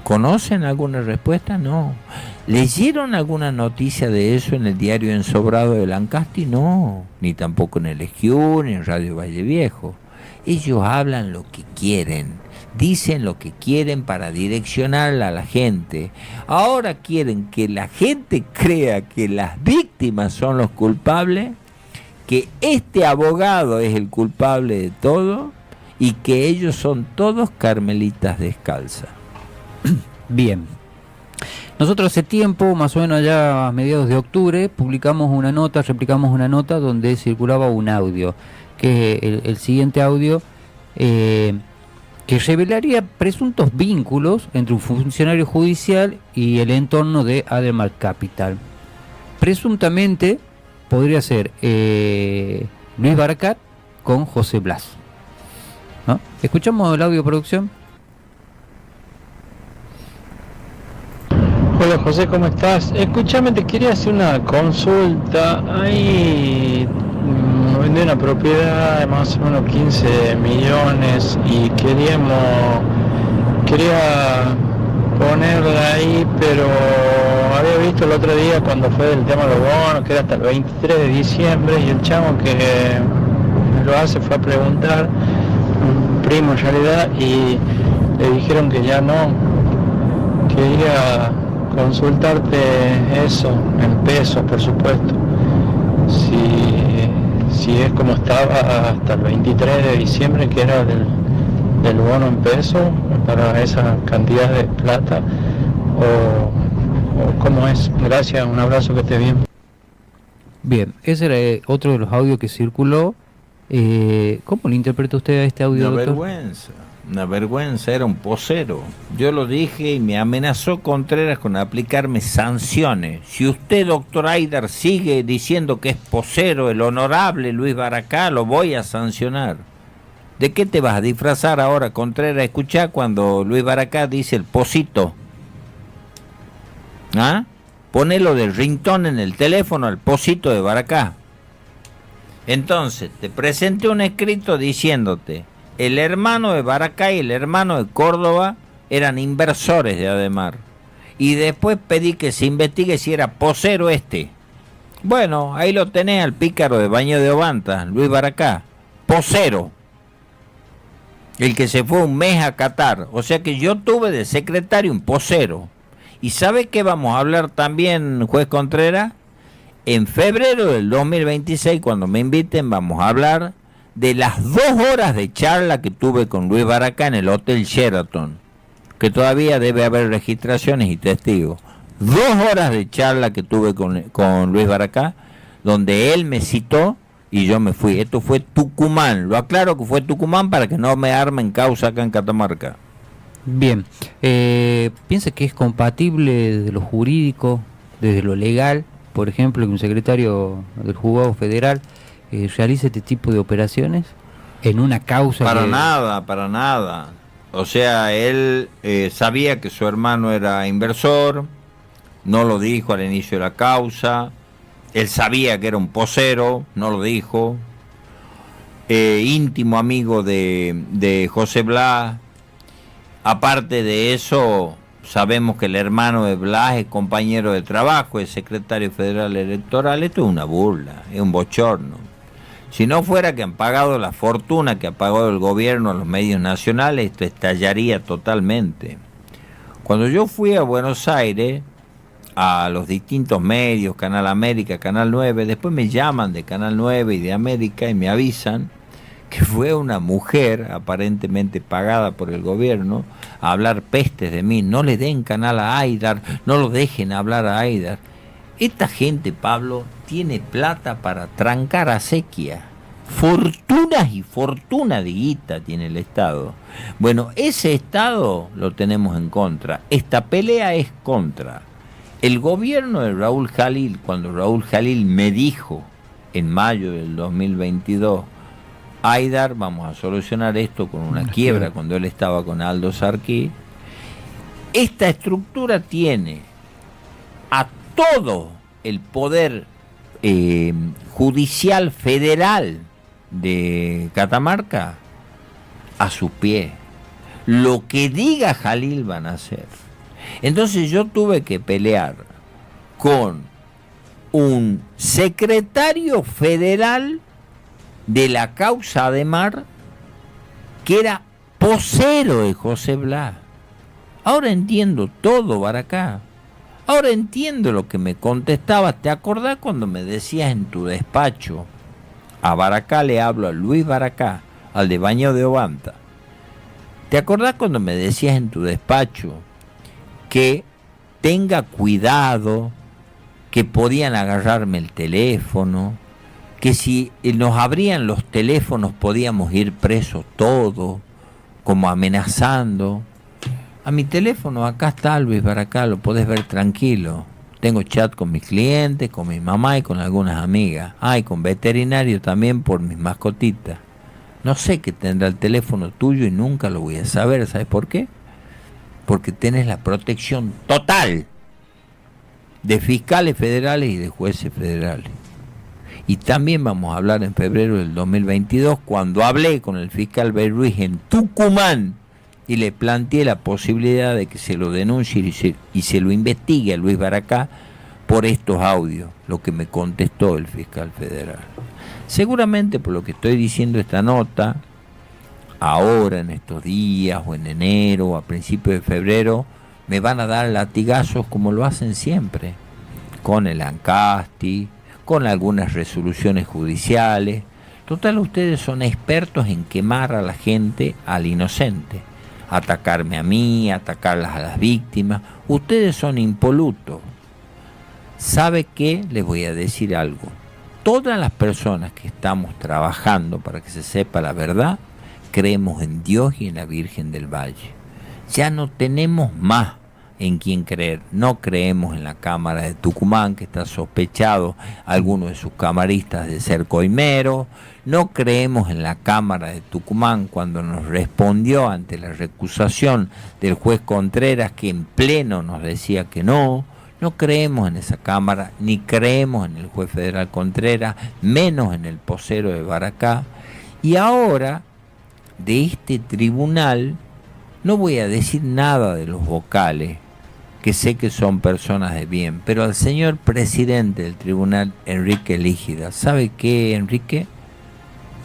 ¿Conocen alguna respuesta? No. ¿Leyeron alguna noticia de eso en el diario Ensobrado de Lancasti? No. Ni tampoco en el Esquiú, ni en Radio Valle Viejo. Ellos hablan lo que quieren, dicen lo que quieren para direccionarla a la gente. Ahora quieren que la gente crea que las víctimas son los culpables, que este abogado es el culpable de todo y que ellos son todos carmelitas descalzas. Bien. Nosotros hace tiempo, más o menos allá a mediados de octubre, replicamos una nota donde circulaba un audio, que el siguiente audio, que revelaría presuntos vínculos entre un funcionario judicial y el entorno de Ademar Capital. Presuntamente podría ser Luis Baracat con José Blas, ¿no? ¿Escuchamos el audio, producción? Hola José, ¿cómo estás? Escúchame, te quería hacer una consulta. Ahí me vendí una propiedad de más o menos 15 millones y quería ponerla ahí, pero había visto el otro día cuando fue el tema de los bonos, que era hasta el 23 de diciembre, y el chavo que lo hace fue a preguntar, un primo en realidad, y le dijeron que ya no. Quería consultarte eso, en pesos por supuesto, si es como estaba hasta el 23 de diciembre, que era del bono en pesos para esa cantidad de plata, o cómo es. Gracias, un abrazo, que esté bien. Bien, ese era otro de los audios que circuló. ¿Cómo le interpreta usted a este audio, doctor? Una vergüenza, era un posero. Yo lo dije y me amenazó Contreras con aplicarme sanciones. Si usted, doctor Aidar, sigue diciendo que es posero el honorable Luis Baracá, lo voy a sancionar. ¿De qué te vas a disfrazar ahora, Contreras? Escuchá cuando Luis Baracá dice el posito. ¿Ah? Ponelo de ringtone en el teléfono al posito de Baracá. Entonces, te presenté un escrito diciéndote: el hermano de Baracá y el hermano de Córdoba eran inversores de Ademar. Y después pedí que se investigue si era posero este. Bueno, ahí lo tenés al pícaro de Baño de Ovanta, Luis Baracá. Posero. El que se fue un mes a Qatar. O sea que yo tuve de secretario un posero. ¿Y sabe qué vamos a hablar también, juez Contreras? En febrero del 2026, cuando me inviten, vamos a hablar de las 2 horas de charla que tuve con Luis Baracá en el Hotel Sheraton, que todavía debe haber registraciones y testigos. 2 horas de charla que tuve con Luis Baracá, donde él me citó y yo me fui. Esto fue Tucumán, lo aclaro que fue Tucumán para que no me armen causa acá en Catamarca. Bien, ¿piensa que es compatible desde lo jurídico, desde lo legal, por ejemplo, que un secretario del juzgado federal realice este tipo de operaciones en una causa? Para nada. O sea, él sabía que su hermano era inversor, no lo dijo al inicio de la causa. Él sabía que era un posero, no lo dijo. Íntimo amigo de José Blas. Aparte de eso, sabemos que el hermano de Blas es compañero de trabajo, es secretario federal electoral. Esto es una burla, es un bochorno. Si no fuera que han pagado la fortuna que ha pagado el gobierno a los medios nacionales, esto estallaría totalmente. Cuando yo fui a Buenos Aires, a los distintos medios, Canal América, Canal 9, después me llaman de Canal 9 y de América y me avisan que fue una mujer aparentemente pagada por el gobierno a hablar pestes de mí. No le den canal a Aidar, no lo dejen hablar a Aidar. Esta gente, Pablo, tiene plata para trancar acequia. Fortunas y fortuna de guita tiene el Estado. Bueno, ese Estado lo tenemos en contra. Esta pelea es contra el gobierno de Raúl Jalil. Cuando Raúl Jalil me dijo en mayo del 2022, Aidar, vamos a solucionar esto con una quiebra, cuando él estaba con Aldo Sarquí. Esta estructura tiene a todo el poder judicial federal de Catamarca a sus pies. Lo que diga Jalil van a hacer. Entonces yo tuve que pelear con un secretario federal de la causa Ademar que era posero de José Blas. Ahora entiendo todo, Baracá. Ahora entiendo lo que me contestabas. ¿Te acordás cuando me decías en tu despacho? A Baracá le hablo, a Luis Baracá, al de Baño de Obanta. ¿Te acordás cuando me decías en tu despacho que tenga cuidado, que podían agarrarme el teléfono, que si nos abrían los teléfonos podíamos ir presos todos, como amenazando? A mi teléfono acá está, Luis Baracá, lo podés ver tranquilo. Tengo chat con mis clientes, con mi mamá y con algunas amigas. Y con veterinario también por mis mascotitas. No sé qué tendrá el teléfono tuyo y nunca lo voy a saber. ¿Sabes por qué? Porque tenés la protección total de fiscales federales y de jueces federales. Y también vamos a hablar en febrero del 2022, cuando hablé con el fiscal Beruiz en Tucumán y le planteé la posibilidad de que se lo denuncie y se lo investigue a Luis Baracá por estos audios, lo que me contestó el fiscal federal. Seguramente por lo que estoy diciendo esta nota, ahora en estos días o en enero o a principios de febrero, me van a dar latigazos como lo hacen siempre, con el Ancasti, con algunas resoluciones judiciales. Total, ustedes son expertos en quemar a la gente, al inocente, atacarme a mí, atacarlas a las víctimas. Ustedes son impolutos. ¿Sabe qué? Les voy a decir algo. Todas las personas que estamos trabajando para que se sepa la verdad, creemos en Dios y en la Virgen del Valle. Ya no tenemos más en quién creer. No creemos en la Cámara de Tucumán, que está sospechado algunos de sus camaristas de ser coimeros. No creemos en la Cámara de Tucumán cuando nos respondió ante la recusación del juez Contreras, que en pleno nos decía que no. No creemos en esa Cámara, ni creemos en el juez federal Contreras, menos en el posero de Baracá. Y ahora, de este tribunal, no voy a decir nada de los vocales, que sé que son personas de bien, pero al señor presidente del tribunal, Enrique Lígida, ¿sabe qué, Enrique?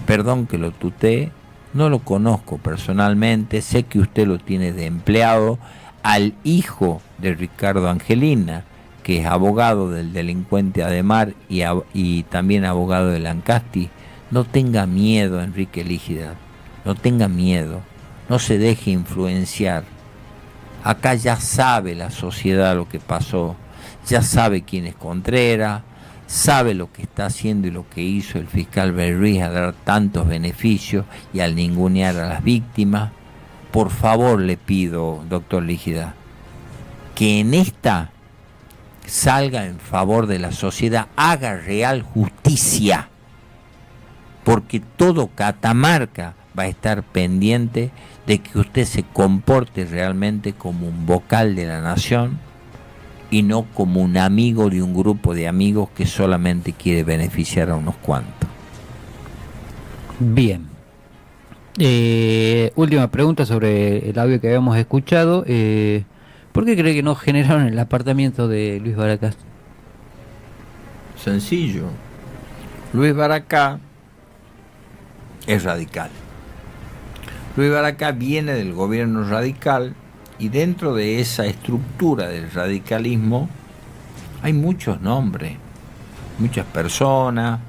Perdón que lo tutee, no lo conozco personalmente, sé que usted lo tiene de empleado, al hijo de Ricardo Angelina, que es abogado del delincuente Ademar y también abogado del Ancasti. No tenga miedo, Enrique Lígida, no tenga miedo, no se deje influenciar. Acá ya sabe la sociedad lo que pasó, ya sabe quién es Contreras, sabe lo que está haciendo y lo que hizo el fiscal Berruiz a dar tantos beneficios y al ningunear a las víctimas. Por favor le pido, doctor Lígida, que en esta salga en favor de la sociedad, haga real justicia, porque todo Catamarca va a estar pendiente de que usted se comporte realmente como un vocal de la nación y no como un amigo de un grupo de amigos que solamente quiere beneficiar a unos cuantos. Bien. Última pregunta sobre el audio que habíamos escuchado. ¿Por qué cree que no generaron el apartamiento de Luis Baracá? Sencillo. Luis Baracá es radical. Luis Baracá viene del gobierno radical y dentro de esa estructura del radicalismo hay muchos nombres, muchas personas.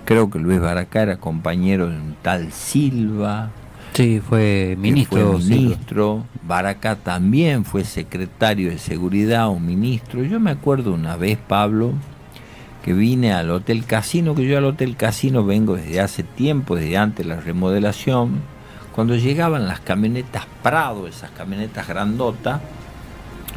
Creo que Luis Baracá era compañero de un tal Silva. Sí, fue ministro. Baracá también fue secretario de seguridad o ministro. Yo me acuerdo una vez, Pablo, que vine al Hotel Casino, que yo al Hotel Casino vengo desde hace tiempo, desde antes de la remodelación, cuando llegaban las camionetas Prado, esas camionetas grandotas,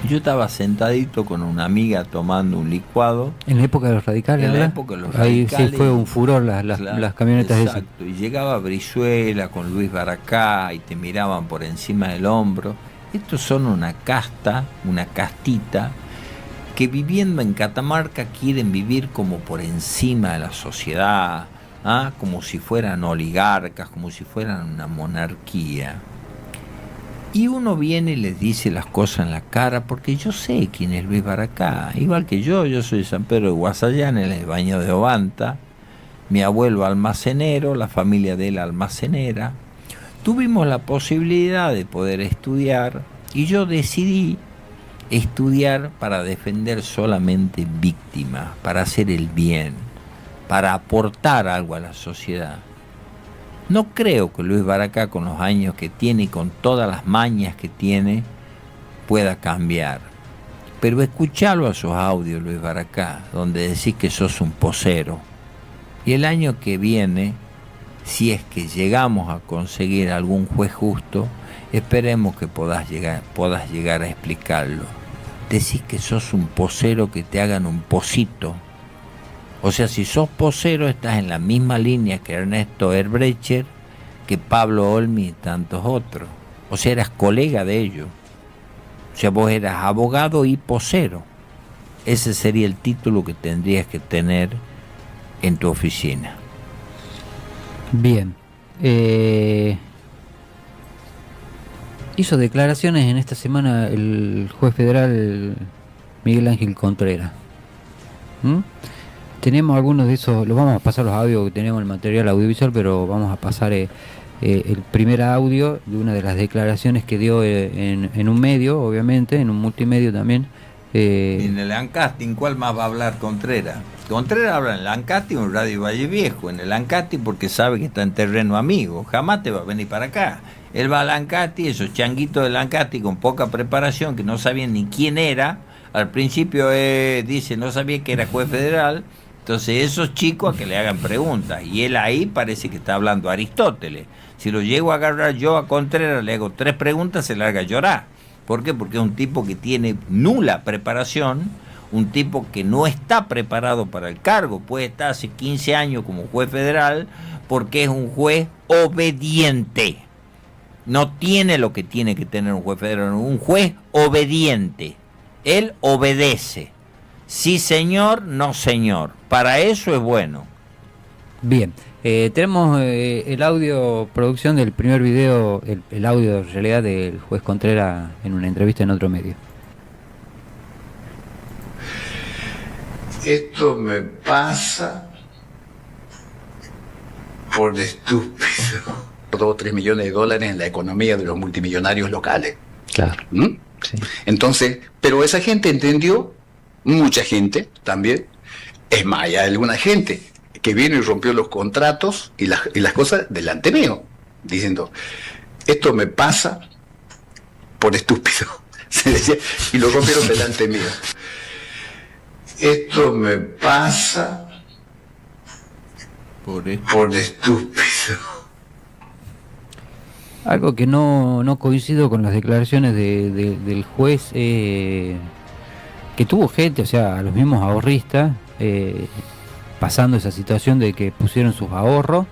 yo estaba sentadito con una amiga tomando un licuado. En la época de los radicales, en ¿verdad? La época de los ahí radicales, sí fue un furor claro, las camionetas esas. Exacto, y llegaba Brizuela con Luis Baracá y te miraban por encima del hombro. Estos son una casta, una castita, que viviendo en Catamarca quieren vivir como por encima de la sociedad, como si fueran oligarcas, como si fueran una monarquía. Y uno viene y les dice las cosas en la cara, porque yo sé quién es Luis Baracá, igual que yo soy de San Pedro de Guasallán, en el Baño de Obanta, mi abuelo almacenero, la familia de él almacenera. Tuvimos la posibilidad de poder estudiar y yo decidí estudiar para defender solamente víctimas, para hacer el bien, para aportar algo a la sociedad. No creo que Luis Baracá, con los años que tiene y con todas las mañas que tiene, pueda cambiar. Pero escuchalo a sus audios, Luis Baracá, donde decís que sos un posero. Y el año que viene, si es que llegamos a conseguir algún juez justo, esperemos que puedas llegar a explicarlo. Decís que sos un posero, que te hagan un posito. O sea, si sos posero, estás en la misma línea que Ernesto Erbrecher, que Pablo Olmi y tantos otros. O sea, eras colega de ellos. O sea, vos eras abogado y posero. Ese sería el título que tendrías que tener en tu oficina. Bien. Hizo declaraciones en esta semana el juez federal Miguel Ángel Contreras. Tenemos algunos de esos, los vamos a pasar los audios, que tenemos el material audiovisual, pero vamos a pasar el primer audio de una de las declaraciones que dio en un medio, obviamente, en un multimedio también. En el Ancasti, ¿cuál más va a hablar Contreras? Contreras habla en el Ancasti o en Radio Valle Viejo. En el Ancasti porque sabe que está en terreno amigo, jamás te va a venir para acá. Él va al Ancasti, esos changuitos del Ancasti con poca preparación, que no sabían ni quién era. Al principio dice, no sabía que era juez federal. Entonces esos chicos a que le hagan preguntas, y él ahí parece que está hablando Aristóteles. Si lo llego a agarrar yo a Contreras, le hago 3 preguntas, se larga a llorar. ¿Por qué? Porque es un tipo que tiene nula preparación, un tipo que no está preparado para el cargo, puede estar hace 15 años como juez federal, porque es un juez obediente. No tiene lo que tiene que tener un juez federal, un juez obediente. Él obedece. Sí señor, no señor. Para eso es bueno. Bien, tenemos el audio, producción del primer video, el audio en realidad del juez Contreras en una entrevista en otro medio. Esto me pasa por estúpido. 2 o 3 millones de dólares en la economía de los multimillonarios locales. Claro. Sí. Entonces, pero esa gente entendió, mucha gente también, es más, hay alguna gente que vino y rompió los contratos y las cosas delante mío, diciendo, esto me pasa por estúpido, se decía, y lo rompieron delante mío. esto me pasa por estúpido. Algo que no coincido con las declaraciones del juez, que tuvo gente, o sea, los mismos ahorristas, pasando esa situación de que pusieron sus ahorros,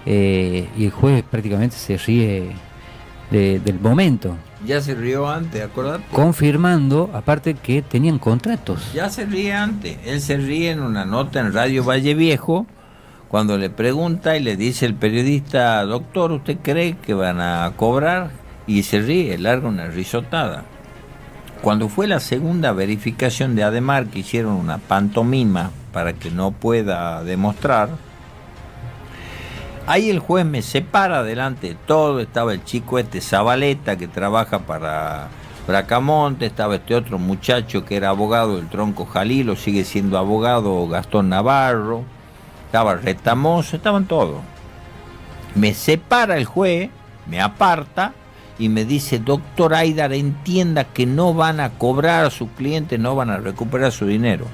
y el juez prácticamente se ríe del momento. Ya se rió antes, acordate. Confirmando, aparte, que tenían contratos. Ya se ríe antes. Él se ríe en una nota en Radio Valle Viejo, cuando le pregunta y le dice el periodista: doctor, ¿usted cree que van a cobrar? Y se ríe, larga una risotada. Cuando fue la segunda verificación de Ademar, que hicieron una pantomima para que no pueda demostrar, ahí el juez me separa delante de todo. Estaba el chico Zabaleta, que trabaja para Bracamonte, estaba este otro muchacho que era abogado del Tronco Jalil, o sigue siendo abogado, Gastón Navarro, estaba Retamoso, estaban todos. Me separa el juez, me aparta y me dice: doctor Aidar, entienda que no van a cobrar a sus clientes, no van a recuperar su dinero.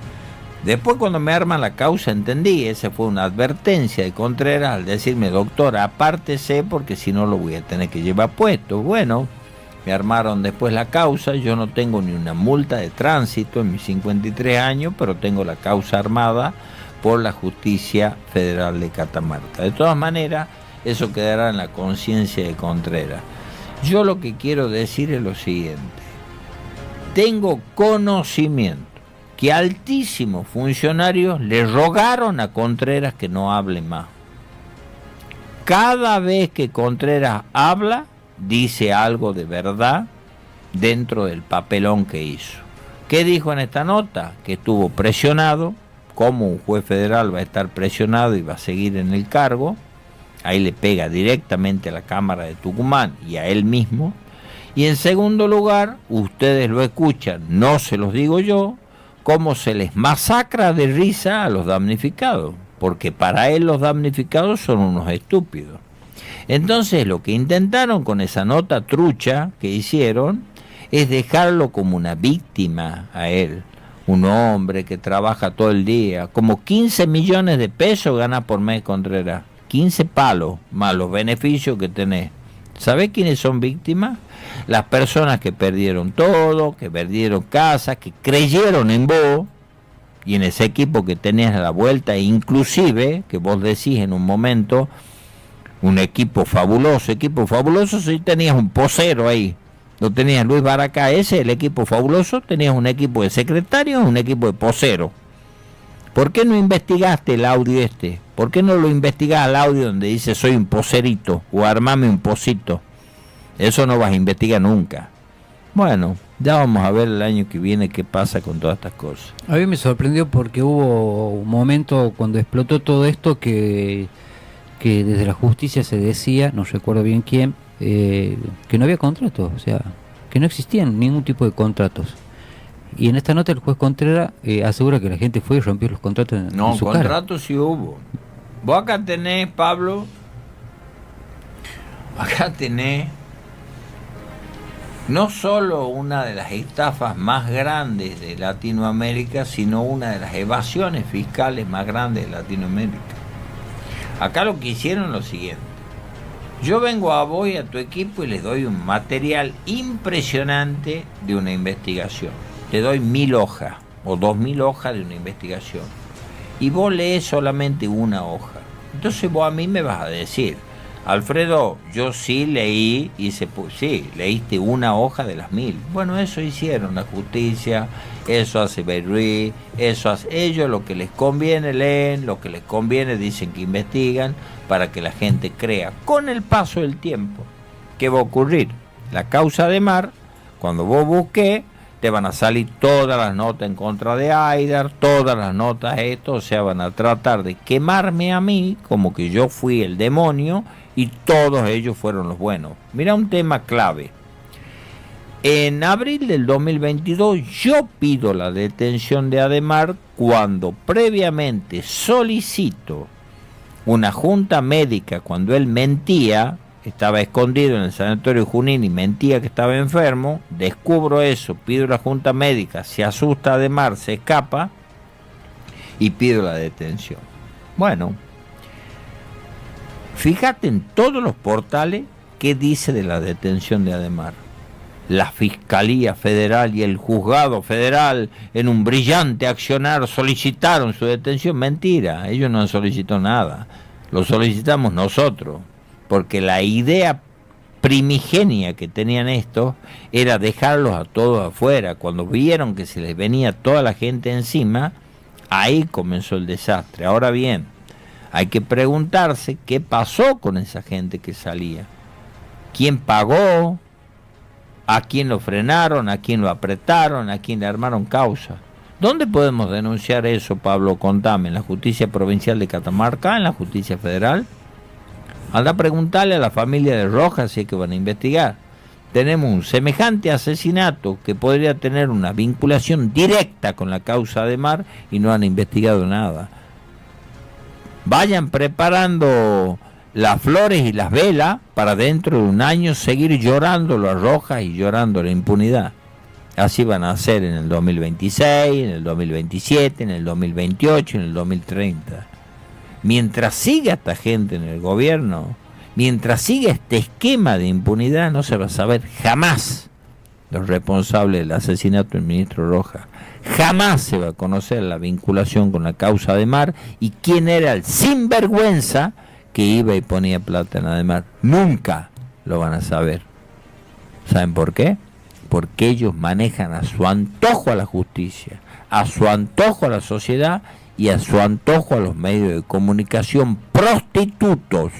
Después, cuando me arman la causa, entendí, esa fue una advertencia de Contreras al decirme: doctor, apártese porque si no lo voy a tener que llevar puesto. Bueno, me armaron después la causa. Yo no tengo ni una multa de tránsito en mis 53 años, pero tengo la causa armada por la Justicia Federal de Catamarca. De todas maneras, eso quedará en la conciencia de Contreras. Yo lo que quiero decir es lo siguiente: tengo conocimiento que altísimos funcionarios le rogaron a Contreras que no hable más. Cada vez que Contreras habla, dice algo de verdad dentro del papelón que hizo. ¿Qué dijo en esta nota? Que estuvo presionado. ¿Cómo un juez federal va a estar presionado y va a seguir en el cargo? Ahí le pega directamente a la Cámara de Tucumán y a él mismo. Y en segundo lugar, ustedes lo escuchan, no se los digo yo, cómo se les masacra de risa a los damnificados, porque para él los damnificados son unos estúpidos. Entonces, lo que intentaron con esa nota trucha que hicieron es dejarlo como una víctima a él. Un hombre que trabaja todo el día, como 15 millones de pesos gana por mes Contreras, 15 palos más los beneficios que tenés. ¿Sabés quiénes son víctimas? Las personas que perdieron todo, que perdieron casa, que creyeron en vos y en ese equipo que tenías a la vuelta, e inclusive, que vos decís en un momento, un equipo fabuloso si tenías un posero ahí. No tenías Luis Baracá, ese el equipo fabuloso, tenías un equipo de secretarios, un equipo de posero. ¿Por qué no investigaste el audio este? ¿Por qué no lo investigás al audio donde dice soy un poserito o armame un posito? Eso no vas a investigar nunca. Bueno, ya vamos a ver el año que viene qué pasa con todas estas cosas. A mí me sorprendió porque hubo un momento cuando explotó todo esto que desde la justicia se decía, no recuerdo bien quién, que no había contratos, o sea, que no existían ningún tipo de contratos. Y en esta nota el juez Contreras asegura que la gente fue y rompió los contratos en su cara. No, contratos sí hubo. Vos acá tenés, Pablo, acá tenés no solo una de las estafas más grandes de Latinoamérica, sino una de las evasiones fiscales más grandes de Latinoamérica. Acá lo que hicieron es lo siguiente: yo vengo a vos y a tu equipo y les doy un material impresionante de una investigación. Te doy 1000 hojas o 2000 hojas de una investigación y vos lees solamente una hoja. Entonces vos a mí me vas a decir: Alfredo, yo sí leí, y sí, leíste una hoja de las 1000. Bueno, eso hicieron la justicia, eso hace Berruí, eso hace ellos, lo que les conviene leen, lo que les conviene dicen que investigan, para que la gente crea. Con el paso del tiempo, ¿qué va a ocurrir? La causa de Mar, cuando vos busques, te van a salir todas las notas en contra de Aidar, todas las notas esto, o sea, van a tratar de quemarme a mí como que yo fui el demonio y todos ellos fueron los buenos. Mira un tema clave. En abril del 2022 yo pido la detención de Ademar cuando previamente solicito una junta médica cuando él mentía, estaba escondido en el sanatorio Junín y mentía que estaba enfermo. Descubro eso, pido la junta médica, se asusta Ademar, se escapa y pido la detención. Bueno, fíjate en todos los portales qué dice de la detención de Adhemar. La Fiscalía Federal y el Juzgado Federal, en un brillante accionar, solicitaron su detención. Mentira, ellos no han solicitado nada, lo solicitamos nosotros, porque la idea primigenia que tenían estos era dejarlos a todos afuera. Cuando vieron que se les venía toda la gente encima, ahí comenzó el desastre. Ahora bien, hay que preguntarse qué pasó con esa gente que salía. ¿Quién pagó? ¿A quién lo frenaron? ¿A quién lo apretaron? ¿A quién le armaron causa? ¿Dónde podemos denunciar eso, Pablo? Contame, ¿en la Justicia Provincial de Catamarca? ¿En la Justicia Federal? Anda a preguntarle a la familia de Rojas si es que van a investigar. Tenemos un semejante asesinato que podría tener una vinculación directa con la causa Adhemar y no han investigado nada. Vayan preparando las flores y las velas para dentro de un año seguir llorando las Rojas y llorando la impunidad. Así van a hacer en el 2026, en el 2027, en el 2028, en el 2030. Mientras siga esta gente en el gobierno, mientras siga este esquema de impunidad, no se va a saber jamás los responsables del asesinato del ministro Rojas. Jamás se va a conocer la vinculación con la causa Adhemar y quién era el sinvergüenza que iba y ponía plata en Adhemar. Nunca lo van a saber. ¿Saben por qué? Porque ellos manejan a su antojo a la justicia, a su antojo a la sociedad y a su antojo a los medios de comunicación prostitutos.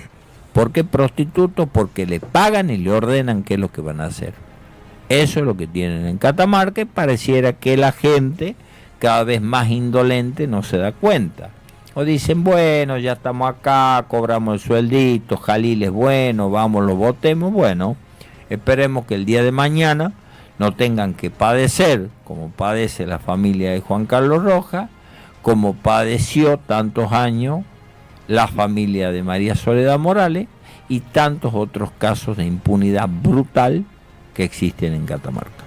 ¿Por qué prostitutos? Porque le pagan y le ordenan qué es lo que van a hacer. Eso es lo que tienen en Catamarca y pareciera que la gente cada vez más indolente no se da cuenta. O dicen, bueno, ya estamos acá, cobramos el sueldito, Jalil es bueno, vamos, lo votemos. Bueno, esperemos que el día de mañana no tengan que padecer, como padece la familia de Juan Carlos Rojas, como padeció tantos años la familia de María Soledad Morales y tantos otros casos de impunidad brutal que existen en Catamarca.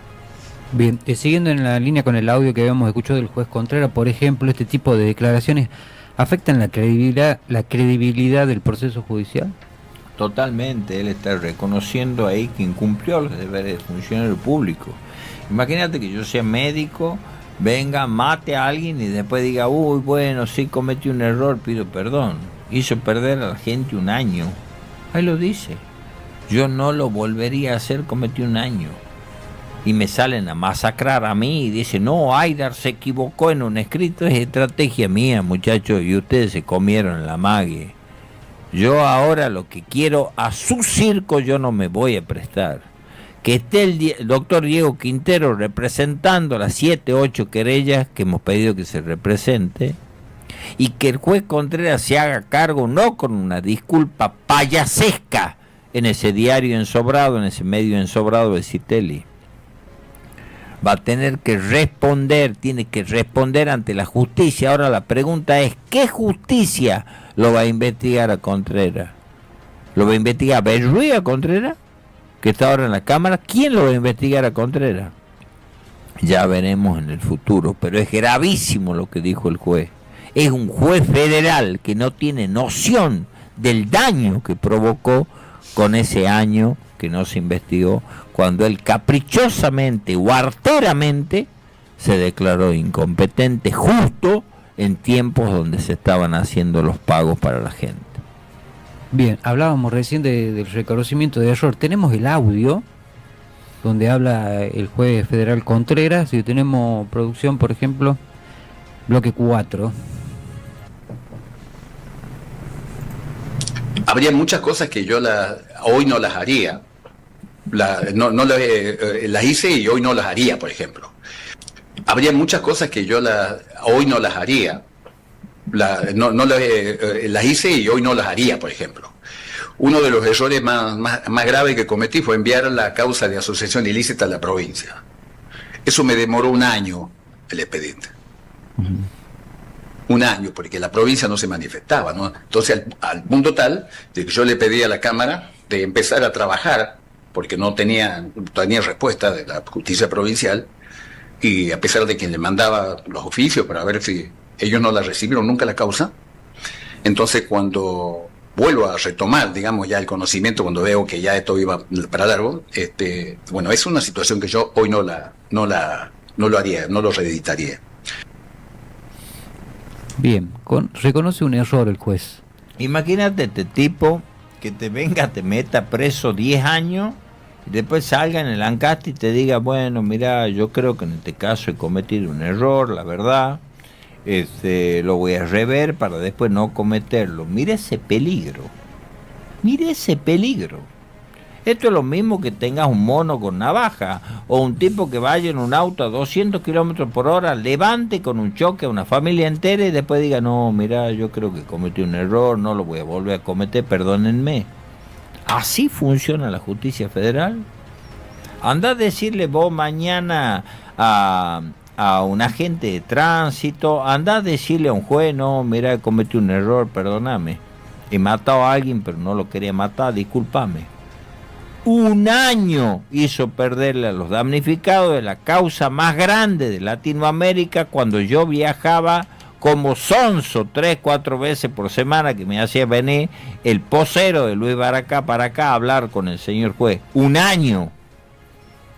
Bien, siguiendo en la línea con el audio que habíamos escuchado del juez Contreras, por ejemplo, este tipo de declaraciones afectan la credibilidad del proceso judicial. Totalmente, él está reconociendo ahí que incumplió los deberes de funcionario público. Imagínate que yo sea médico, venga, mate a alguien y después diga, uy, bueno, sí cometí un error, pido perdón. Hizo perder a la gente un año. Ahí lo dice. Yo no lo volvería a hacer, cometí un año. Y me salen a masacrar a mí y dicen, no, Aidar se equivocó en un escrito, es estrategia mía, muchachos, y ustedes se comieron la mague. Yo ahora lo que quiero, a su circo yo no me voy a prestar. Que esté el doctor Diego Quintero representando las 7, 8 querellas que hemos pedido que se represente, y que el juez Contreras se haga cargo, no con una disculpa payasesca en ese diario ensobrado, en ese medio ensobrado de Citelli. Va a tener que responder, tiene que responder ante la justicia. Ahora la pregunta es, ¿qué justicia lo va a investigar a Contreras? ¿Lo va a investigar Berruy a Contreras, que está ahora en la Cámara? ¿Quién lo va a investigar a Contreras? Ya veremos en el futuro, pero es gravísimo lo que dijo el juez. Es un juez federal que no tiene noción del daño que provocó con ese año que no se investigó, cuando él caprichosamente o arteramente se declaró incompetente justo en tiempos donde se estaban haciendo los pagos para la gente. Bien, hablábamos recién del reconocimiento de error. Tenemos el audio donde habla el juez federal Contreras, y tenemos producción, por ejemplo, bloque 4. Habría muchas cosas que yo hoy no las haría. Las hice y hoy no las haría, por ejemplo. Habría muchas cosas que yo hoy no las haría. Las hice y hoy no las haría, por ejemplo. Uno de los errores más graves que cometí fue enviar la causa de asociación ilícita a la provincia. Eso me demoró un año el expediente. Un año, porque la provincia no se manifestaba, ¿no? Entonces, al punto tal de que yo le pedí a la Cámara de empezar a trabajar, porque no tenía respuesta de la justicia provincial, y a pesar de que le mandaba los oficios para ver si ellos no la recibieron nunca la causa. Entonces cuando vuelvo a retomar, digamos, ya el conocimiento, cuando veo que ya esto iba para largo, bueno, es una situación que yo hoy no lo haría, no lo reeditaría. Bien, reconoce un error el juez. Imagínate este tipo que te venga, te meta preso 10 años y después salga en el Ancasti y te diga, bueno, mira, yo creo que en este caso he cometido un error, la verdad, lo voy a rever para después no cometerlo. Mire ese peligro, mire ese peligro. Esto es lo mismo que tengas un mono con navaja o un tipo que vaya en un auto a 200 kilómetros por hora, levante con un choque a una familia entera y después diga, no, mira, yo creo que cometí un error, no lo voy a volver a cometer, perdónenme. ¿Así funciona la justicia federal? Anda a decirle vos mañana a un agente de tránsito, anda a decirle a un juez, no, mira, cometí un error, perdóname. He matado a alguien, pero no lo quería matar, discúlpame. Un año hizo perderle a los damnificados de la causa más grande de Latinoamérica cuando yo viajaba como sonso 3-4 veces por semana, que me hacía venir el posero de Luis Baracá para acá a hablar con el señor juez. Un año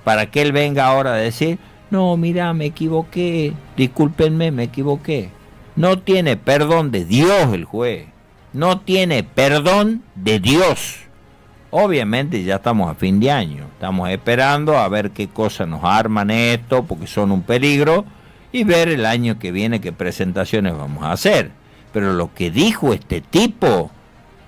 para que él venga ahora a decir, no, mira, me equivoqué, discúlpenme, me equivoqué. No tiene perdón de Dios el juez, no tiene perdón de Dios. Obviamente ya estamos a fin de año, estamos esperando a ver qué cosas nos arman esto, porque son un peligro, y ver el año que viene qué presentaciones vamos a hacer. Pero lo que dijo este tipo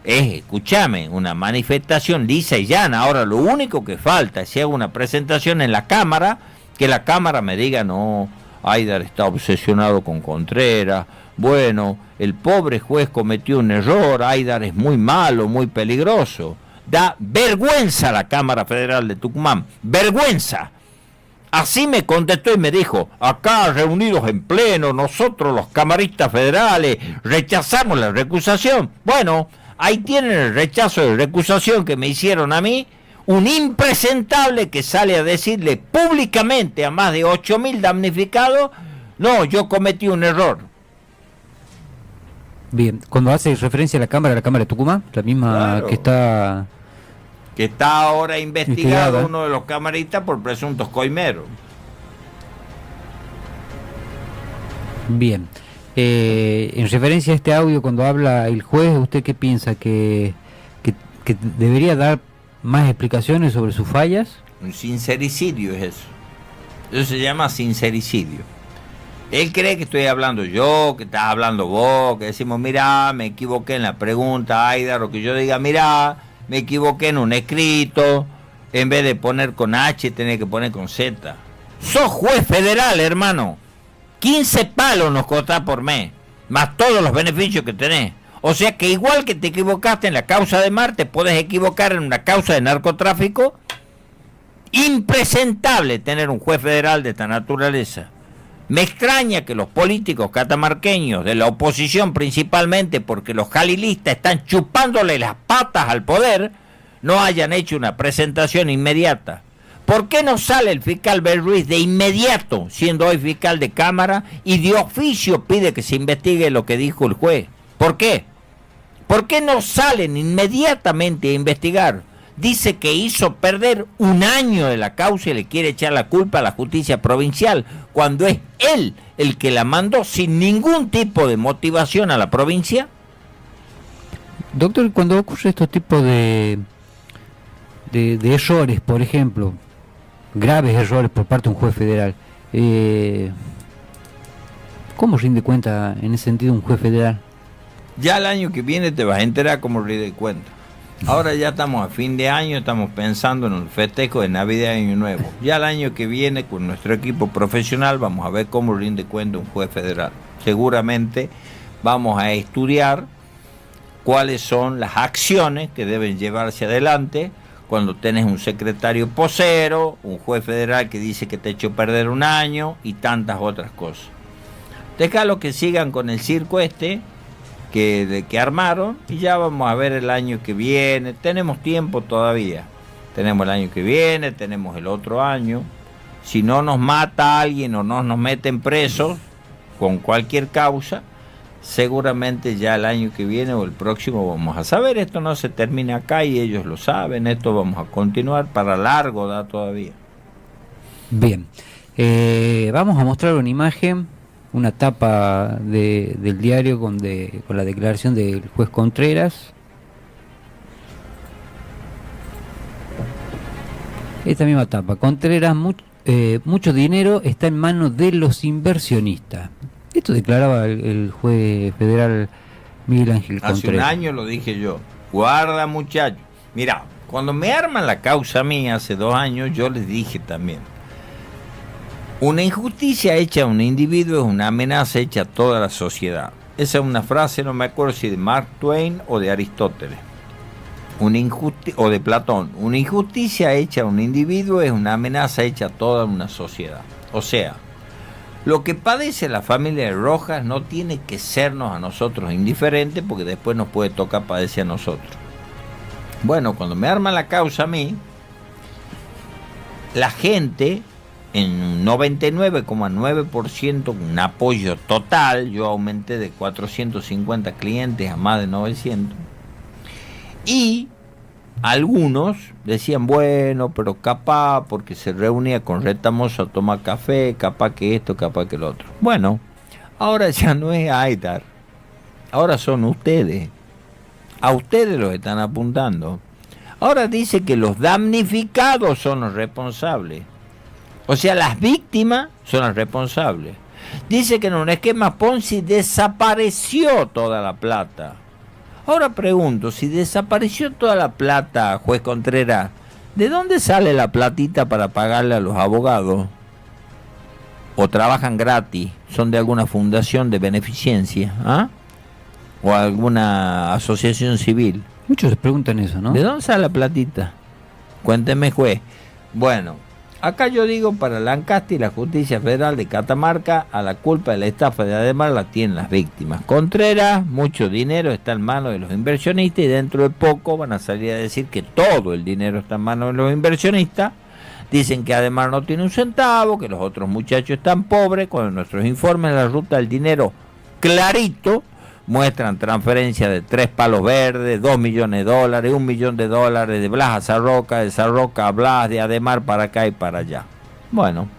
es, escúchame, una manifestación lisa y llana. Ahora lo único que falta es si hago una presentación en la Cámara, que la Cámara me diga, no, Aidar está obsesionado con Contreras, bueno, el pobre juez cometió un error, Aidar es muy malo, muy peligroso. Da vergüenza la Cámara Federal de Tucumán, vergüenza. Así me contestó y me dijo, acá reunidos en pleno, nosotros los camaristas federales rechazamos la recusación. Bueno, ahí tienen el rechazo de recusación que me hicieron a mí, un impresentable que sale a decirle públicamente a más de 8.000 damnificados, no, yo cometí un error. Bien, cuando hace referencia a la Cámara de Tucumán, la misma Claro. que está ahora investigado investigada. uno de los camaristas por presuntos coimeros. Bien. En referencia a este audio, cuando habla el juez, ¿usted qué piensa? ¿Que debería dar más explicaciones sobre sus fallas? Un sincericidio es eso. Eso se llama sincericidio. Él cree que estoy hablando yo, que estás hablando vos, que decimos, mira, me equivoqué en la pregunta, Aidar, o que yo diga, mira, me equivoqué en un escrito, en vez de poner con H, tenés que poner con Z. Sos juez federal, hermano. 15 palos nos costás por mes, más todos los beneficios que tenés. O sea que igual que te equivocaste en la causa de Mar, te podés equivocar en una causa de narcotráfico. Impresentable tener un juez federal de esta naturaleza. Me extraña que los políticos catamarqueños, de la oposición principalmente, porque los jalilistas están chupándole las patas al poder, no hayan hecho una presentación inmediata. ¿Por qué no sale el fiscal Bel Ruiz de inmediato, siendo hoy fiscal de Cámara, y de oficio pide que se investigue lo que dijo el juez? ¿Por qué? ¿Por qué no salen inmediatamente a investigar? Dice que hizo perder un año de la causa y le quiere echar la culpa a la justicia provincial, cuando es él el que la mandó sin ningún tipo de motivación a la provincia. Doctor, cuando ocurre estos tipos de errores, por ejemplo, graves errores por parte de un juez federal, ¿cómo rinde cuenta en ese sentido un juez federal? Ya el año que viene te vas a enterar cómo rinde cuenta. Ahora ya estamos a fin de año, estamos pensando en el festejo de Navidad y Año Nuevo. Ya el año que viene, con nuestro equipo profesional, vamos a ver cómo rinde cuenta un juez federal. Seguramente vamos a estudiar cuáles son las acciones que deben llevarse adelante cuando tenés un secretario posero, un juez federal que dice que te echó perder un año y tantas otras cosas. Déjalo que sigan con el circo que armaron y ya vamos a ver el año que viene. Tenemos tiempo todavía. Tenemos el año que viene, tenemos el otro año. Si no nos mata alguien o no nos meten presos, con cualquier causa, seguramente ya el año que viene o el próximo vamos a saber. Esto no se termina acá y ellos lo saben, esto vamos a continuar, para largo da todavía. Bien, vamos a mostrar una imagen, una tapa del diario con la declaración del juez Contreras. Esta misma tapa, Contreras, mucho dinero está en manos de los inversionistas. Esto declaraba el juez federal Miguel Ángel Contreras. Hace un año lo dije yo. Guarda, muchachos. Mira, cuando me arman la causa mía hace 2 años, yo les dije también. Una injusticia hecha a un individuo es una amenaza hecha a toda la sociedad. Esa es una frase, no me acuerdo si de Mark Twain o de Aristóteles. O de Platón. Una injusticia hecha a un individuo es una amenaza hecha a toda una sociedad. O sea, lo que padece la familia de Rojas no tiene que sernos a nosotros indiferentes, porque después nos puede tocar padecer a nosotros. Bueno, cuando me arman la causa a mí, la gente, en un 99,9%, un apoyo total, yo aumenté de 450 clientes a más de 900, y algunos decían, bueno, pero capaz, porque se reunía con Retamoso a tomar café, capaz que esto, capaz que lo otro. Bueno, ahora ya no es Aidar, ahora son ustedes. A ustedes los están apuntando. Ahora dice que los damnificados son los responsables. O sea, las víctimas son las responsables. Dice que en un esquema Ponzi desapareció toda la plata. Ahora pregunto, si desapareció toda la plata, juez Contreras, ¿de dónde sale la platita para pagarle a los abogados? ¿O trabajan gratis? ¿Son de alguna fundación de beneficencia? ¿Ah? ¿O alguna asociación civil? Muchos se preguntan eso, ¿no? ¿De dónde sale la platita? Cuénteme, juez. Bueno, acá yo digo, para Lancaster y la Justicia Federal de Catamarca, a la culpa de la estafa de Ademar la tienen las víctimas. Contreras, mucho dinero está en manos de los inversionistas, y dentro de poco van a salir a decir que todo el dinero está en manos de los inversionistas. Dicen que Ademar no tiene un centavo, que los otros muchachos están pobres, cuando nuestros informes de la ruta del dinero clarito muestran transferencias de 3 palos verdes, $2 millones, $1 millón de Blas a Sarroca, de Sarroca a Blas, de Ademar para acá y para allá. Bueno,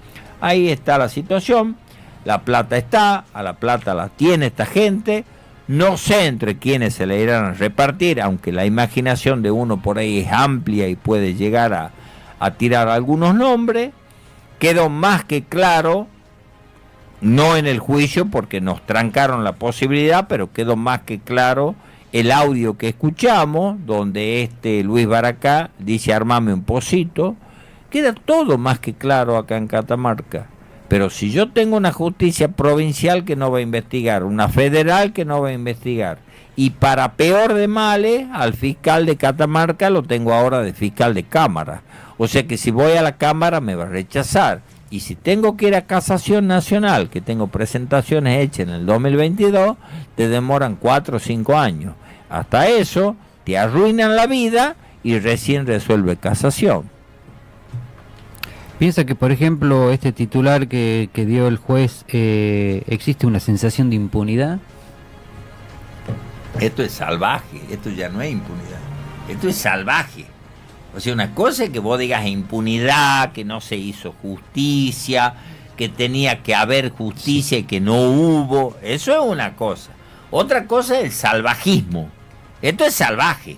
ahí está la situación. La plata está, a la plata la tiene esta gente. No sé entre quiénes se le irán a repartir, aunque la imaginación de uno por ahí es amplia y puede llegar a tirar algunos nombres. Quedó más que claro, no en el juicio porque nos trancaron la posibilidad, pero quedó más que claro el audio que escuchamos, donde Luis Baracá dice armame un pocito. Queda todo más que claro acá en Catamarca. Pero si yo tengo una justicia provincial que no va a investigar, una federal que no va a investigar, y para peor de males, al fiscal de Catamarca lo tengo ahora de fiscal de Cámara. O sea que si voy a la Cámara me va a rechazar. Y si tengo que ir a Casación Nacional, que tengo presentaciones hechas en el 2022, te demoran 4 o 5 años. Hasta eso, te arruinan la vida y recién resuelve Casación. Piensa que, por ejemplo, este titular que dio el juez, ¿existe una sensación de impunidad? Esto es salvaje, esto ya no es impunidad, esto es salvaje. O sea, una cosa es que vos digas impunidad, que no se hizo justicia, que tenía que haber justicia y que no hubo. Eso es una cosa. Otra cosa es el salvajismo. Esto es salvaje.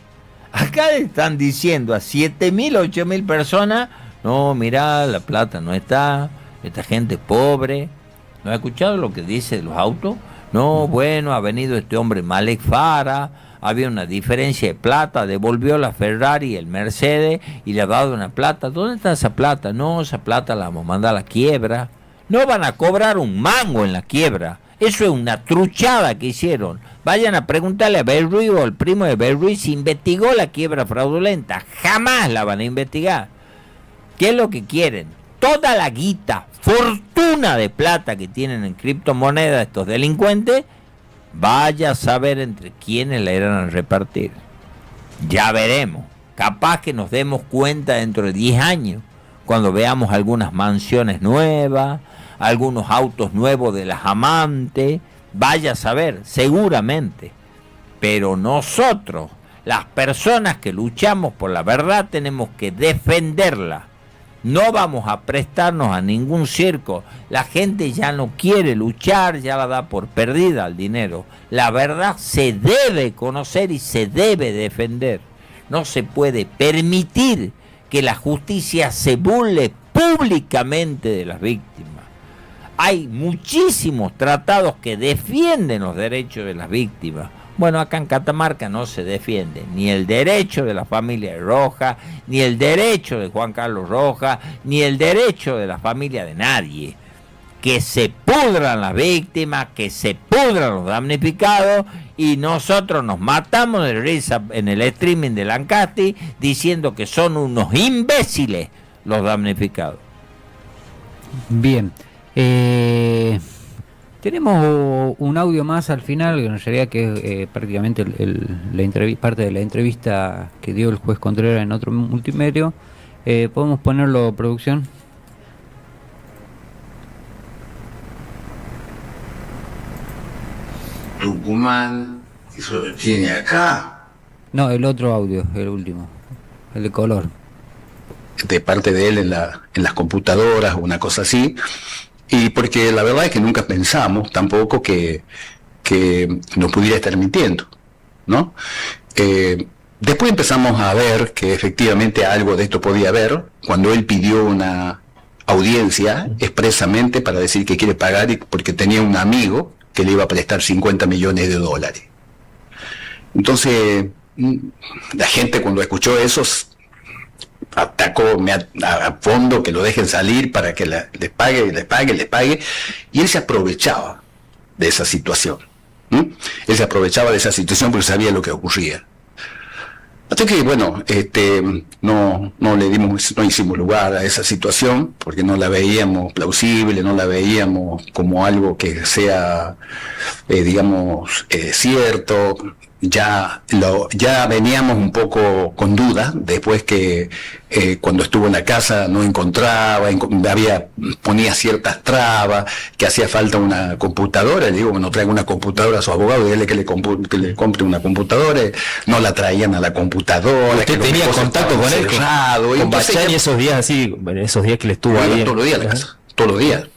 Acá le están diciendo a 7.000, 8.000 personas, no, mirá, la plata no está, esta gente es pobre. ¿No has escuchado lo que dice de los autos? No, bueno, ha venido este hombre Malek Fara, había una diferencia de plata, devolvió la Ferrari y el Mercedes y le ha dado una plata. ¿Dónde está esa plata? No, esa plata la vamos a mandar a la quiebra. No van a cobrar un mango en la quiebra. Eso es una truchada que hicieron. Vayan a preguntarle a Berruy o al primo de Berruy si investigó la quiebra fraudulenta. Jamás la van a investigar. ¿Qué es lo que quieren? Toda la guita, fortuna de plata que tienen en criptomonedas estos delincuentes, vaya a saber entre quiénes la irán a repartir. Ya veremos. Capaz que nos demos cuenta dentro de 10 años, cuando veamos algunas mansiones nuevas, algunos autos nuevos de las amantes, vaya a saber, seguramente. Pero nosotros, las personas que luchamos por la verdad, tenemos que defenderla. No vamos a prestarnos a ningún circo. La gente ya no quiere luchar, ya la da por perdida el dinero. La verdad se debe conocer y se debe defender. No se puede permitir que la justicia se burle públicamente de las víctimas. Hay muchísimos tratados que defienden los derechos de las víctimas. Bueno, acá en Catamarca no se defiende ni el derecho de la familia de Rojas, ni el derecho de Juan Carlos Rojas, ni el derecho de la familia de nadie. Que se pudran las víctimas, que se pudran los damnificados, y nosotros nos matamos de risa en el streaming de Lancasti diciendo que son unos imbéciles los damnificados. Bien. Tenemos un audio más al final, que en realidad que es prácticamente parte de la entrevista que dio el juez Contreras en otro multimedio. ¿Podemos ponerlo, producción? Tucumán, eso lo tiene acá. No, el otro audio, el último, el de color. De parte de él en las computadoras o una cosa así. Y porque la verdad es que nunca pensamos tampoco que nos pudiera estar mintiendo, ¿no? Después empezamos a ver que efectivamente algo de esto podía haber cuando él pidió una audiencia expresamente para decir que quiere pagar porque tenía un amigo que le iba a prestar $50 millones. Entonces, la gente cuando escuchó eso atacó a fondo, que lo dejen salir para que les pague, y él se aprovechaba de esa situación. Él se aprovechaba de esa situación porque sabía lo que ocurría. Hasta que, bueno, no hicimos lugar a esa situación porque no la veíamos plausible, no la veíamos como algo que sea, cierto. Ya veníamos un poco con dudas después que cuando estuvo en la casa no encontraba, ponía ciertas trabas, que hacía falta una computadora. Le digo, bueno, traiga una computadora a su abogado y dile que le compre una computadora. No la traían a la computadora. ¿Usted tenía contacto con él? Con Bachani esos días así, esos días que le estuvo ahí. Todos los días en la casa, todos los días.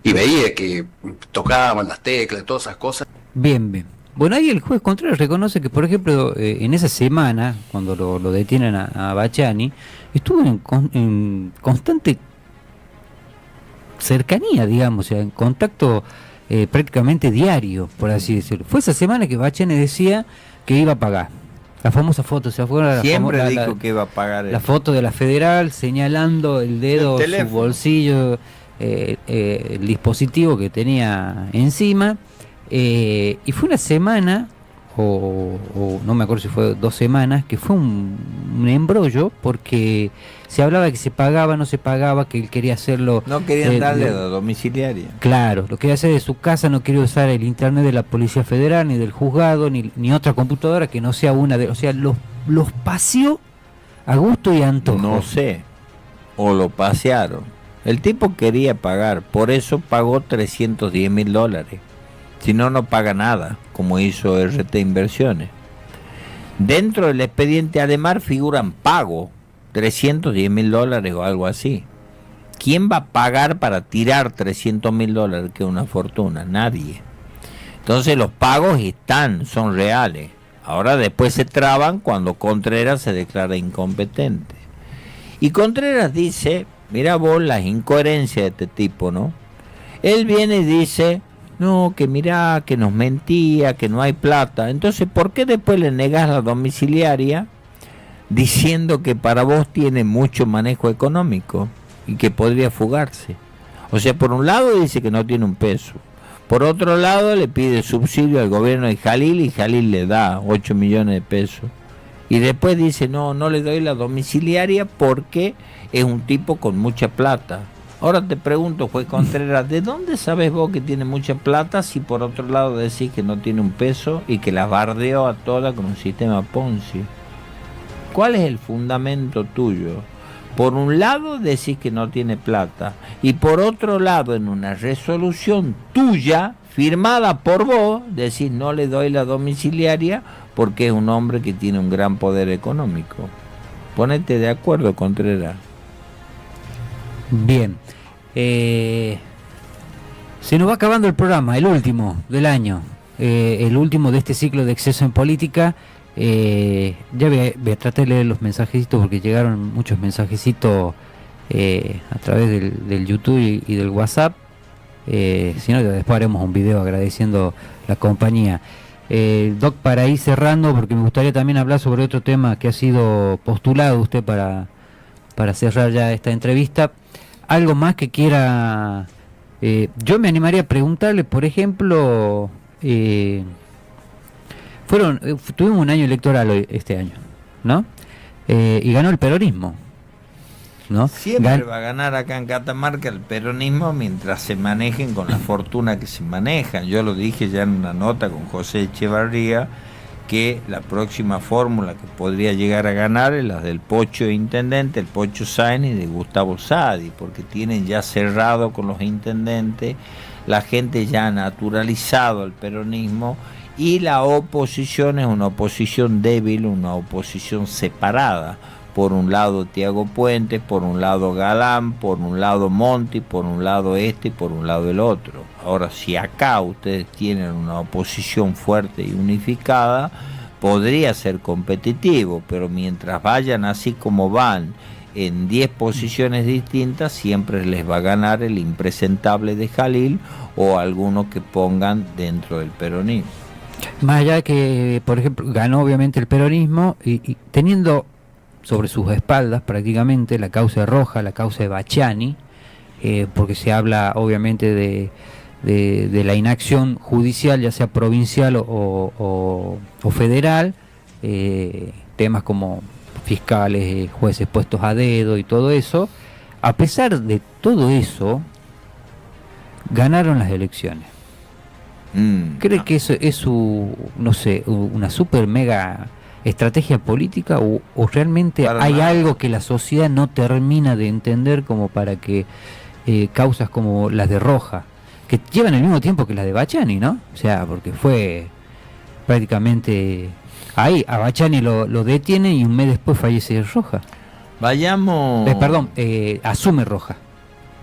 Y veía que tocaban las teclas, todas esas cosas. Bien. Bueno, ahí el juez Contreras reconoce que, por ejemplo, en esa semana, cuando lo detienen a Bachani, estuvo en constante cercanía, digamos, o sea, en contacto prácticamente diario, por así decirlo. Fue esa semana que Bachani decía que iba a pagar. La famosa foto, ¿se acuerdan? Siempre dijo que iba a pagar. La foto de la Federal señalando el dedo, su bolsillo, el dispositivo que tenía encima. Y fue una semana, o no me acuerdo si fue 2 semanas, que fue un embrollo, porque se hablaba que se pagaba, no se pagaba, que él quería hacerlo. No querían darle a la domiciliaria. Claro, lo quería hacer de su casa, no quería usar el internet de la Policía Federal, ni del juzgado, ni otra computadora que no sea una de. O sea, los paseó a gusto y antojo. No sé, o lo pasearon. El tipo quería pagar, por eso pagó $310.000. Si no, no paga nada, como hizo RT Inversiones. Dentro del expediente Ademar figuran pagos, $310.000 o algo así. ¿Quién va a pagar para tirar $300.000, que es una fortuna? Nadie. Entonces los pagos son reales. Ahora después se traban cuando Contreras se declara incompetente. Y Contreras dice, mira vos las incoherencias de este tipo, ¿no? Él viene y dice, no, que mirá, que nos mentía, que no hay plata. Entonces, ¿por qué después le negás la domiciliaria diciendo que para vos tiene mucho manejo económico y que podría fugarse? O sea, por un lado dice que no tiene un peso. Por otro lado le pide subsidio al gobierno de Jalil y Jalil le da 8 millones de pesos. Y después dice, no le doy la domiciliaria porque es un tipo con mucha plata. Ahora te pregunto, juez Contreras, ¿de dónde sabes vos que tiene mucha plata si por otro lado decís que no tiene un peso y que la bardeó a toda con un sistema Ponzi? ¿Cuál es el fundamento tuyo Por un lado decís que no tiene plata y por otro lado en una resolución tuya firmada por vos decís no le doy la domiciliaria porque es un hombre que tiene un gran poder económico. Ponete de acuerdo, Contreras. Bien. Se nos va acabando el programa, el último del año, el último de este ciclo de Exceso en Política. Ya voy a tratar de leer los mensajecitos porque llegaron muchos mensajecitos a través del YouTube y del WhatsApp. Si no, después haremos un video agradeciendo la compañía. Doc, para ir cerrando, porque me gustaría también hablar sobre otro tema que ha sido postulado usted para cerrar ya esta entrevista. Algo más que quiera... yo me animaría a preguntarle, por ejemplo... tuvimos un año electoral hoy, este año, ¿no? Y ganó el peronismo, ¿no? Siempre va a ganar acá en Catamarca el peronismo mientras se manejen con la fortuna que se manejan. Yo lo dije ya en una nota con José Echevarría, que la próxima fórmula que podría llegar a ganar es la del Pocho Intendente, el Pocho Sáenz y de Gustavo Sadi, porque tienen ya cerrado con los intendentes, la gente ya ha naturalizado el peronismo. Y la oposición es una oposición débil, una oposición separada. Por un lado Tiago Puentes, por un lado Galán, por un lado Monti, por un lado y por un lado el otro. Ahora, si acá ustedes tienen una oposición fuerte y unificada, podría ser competitivo, pero mientras vayan así como van, en 10 posiciones distintas, siempre les va a ganar el impresentable de Jalil o alguno que pongan dentro del peronismo. Más allá de que, por ejemplo, ganó obviamente el peronismo y teniendo sobre sus espaldas prácticamente la causa de Roja, la causa de Bachani, porque se habla obviamente de la inacción judicial, ya sea provincial o federal, temas como fiscales, jueces puestos a dedo y todo eso. A pesar de todo eso, ganaron las elecciones. ¿Cree que eso es no sé, una super mega estrategia política o realmente hay algo que la sociedad no termina de entender como para que causas como las de Roja, que llevan el mismo tiempo que las de Bachani, ¿no? O sea, porque fue prácticamente ahí, a Bachani lo detiene y un mes después fallece Roja. Vayamos... asume Roja.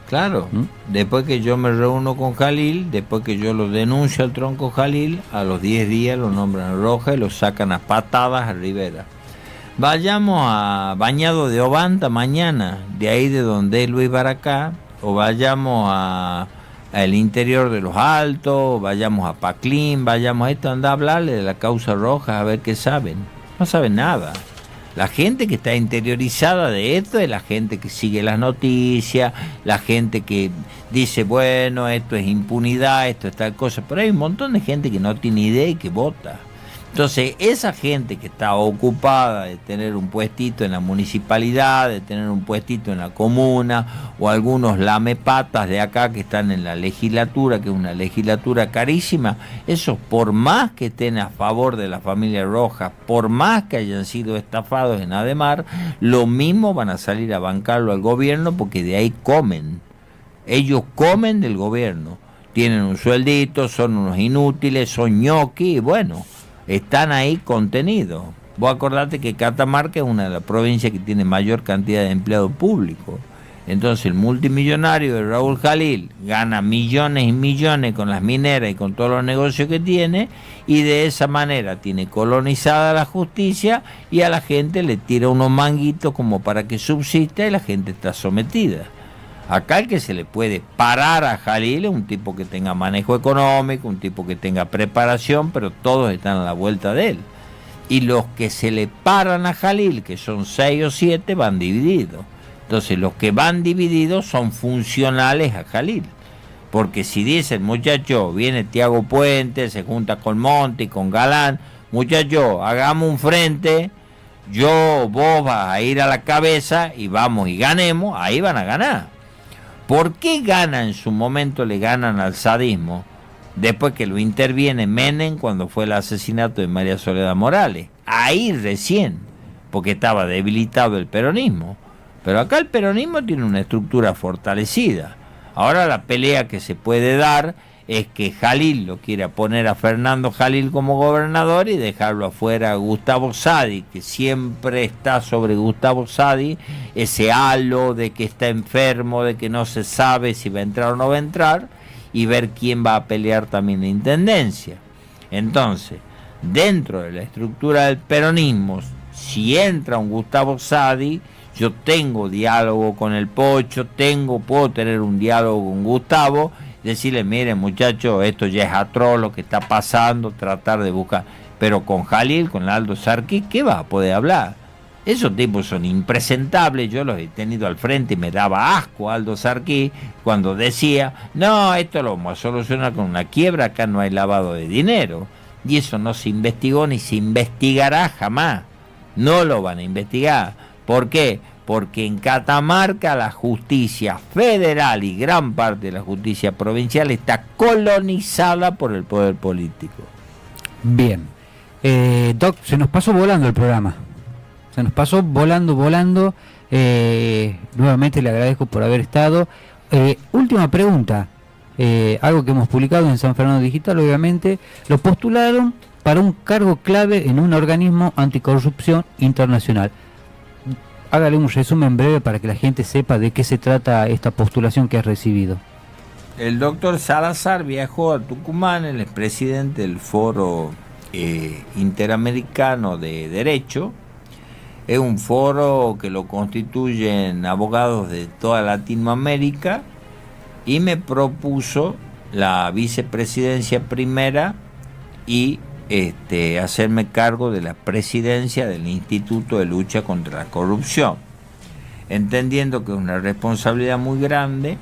Claro, después que yo me reúno con Jalil, después que yo lo denuncio al tronco Jalil, a los 10 días lo nombran Roja y lo sacan a patadas a Rivera. Vayamos a Bañado de Obanta mañana, de ahí de donde es Luis Baracá, o vayamos al interior de los Altos, o vayamos a Paclín, vayamos a esto, anda a hablarle de la causa Roja, a ver qué saben. No saben nada. La gente que está interiorizada de esto es la gente que sigue las noticias, la gente que dice, bueno, esto es impunidad, esto es tal cosa, pero hay un montón de gente que no tiene idea y que vota. Entonces, esa gente que está ocupada de tener un puestito en la municipalidad, de tener un puestito en la comuna, o algunos lamepatas de acá que están en la legislatura, que es una legislatura carísima, esos por más que estén a favor de la familia Roja, por más que hayan sido estafados en Ademar, lo mismo van a salir a bancarlo al gobierno porque de ahí comen. Ellos comen del gobierno, tienen un sueldito, son unos inútiles, son ñoqui, y bueno, están ahí contenidos. Vos acordate que Catamarca es una de las provincias que tiene mayor cantidad de empleados públicos. Entonces el multimillonario de Raúl Jalil gana millones y millones con las mineras y con todos los negocios que tiene, y de esa manera tiene colonizada la justicia y a la gente le tira unos manguitos como para que subsista y la gente está sometida. Acá el que se le puede parar a Jalil es un tipo que tenga manejo económico, un tipo que tenga preparación, pero todos están a la vuelta de él. Y los que se le paran a Jalil, que son 6 o 7, van divididos. Entonces los que van divididos son funcionales a Jalil. Porque si dicen, muchacho, viene Tiago Puente, se junta con Monti, con Galán, muchacho, hagamos un frente, vos vas a ir a la cabeza y vamos y ganemos, ahí van a ganar. ¿Por qué en su momento le ganan al sadismo? Después que lo interviene Menem cuando fue el asesinato de María Soledad Morales. Ahí recién, porque estaba debilitado el peronismo. Pero acá el peronismo tiene una estructura fortalecida. Ahora la pelea que se puede dar es que Jalil lo quiera poner a Fernando Jalil como gobernador y dejarlo afuera a Gustavo Sadi, que siempre está sobre Gustavo Sadi, ese halo de que está enfermo, de que no se sabe si va a entrar o no va a entrar, y ver quién va a pelear también la intendencia. Entonces, dentro de la estructura del peronismo, si entra un Gustavo Sadi, yo tengo diálogo con el Pocho, puedo tener un diálogo con Gustavo, decirle, miren muchachos, esto ya es atroz lo que está pasando, tratar de buscar. Pero con Jalil, con Aldo Sarquís, ¿qué va a poder hablar? Esos tipos son impresentables, yo los he tenido al frente y me daba asco Aldo Sarquís cuando decía, no, esto lo vamos a solucionar con una quiebra, acá no hay lavado de dinero. Y eso no se investigó ni se investigará jamás. No lo van a investigar. ¿Por qué? Porque en Catamarca la justicia federal y gran parte de la justicia provincial está colonizada por el poder político. Bien. Doc, se nos pasó volando el programa. Se nos pasó volando. Nuevamente le agradezco por haber estado. Última pregunta. Algo que hemos publicado en San Fernando Digital, obviamente. Lo postularon para un cargo clave en un organismo anticorrupción internacional. Hágale un resumen breve para que la gente sepa de qué se trata esta postulación que ha recibido. El doctor Salazar viajó a Tucumán, él es presidente del Foro Interamericano de Derecho. Es un foro que lo constituyen abogados de toda Latinoamérica y me propuso la vicepresidencia primera y hacerme cargo de la presidencia del Instituto de Lucha contra la Corrupción, entendiendo que es una responsabilidad muy grande,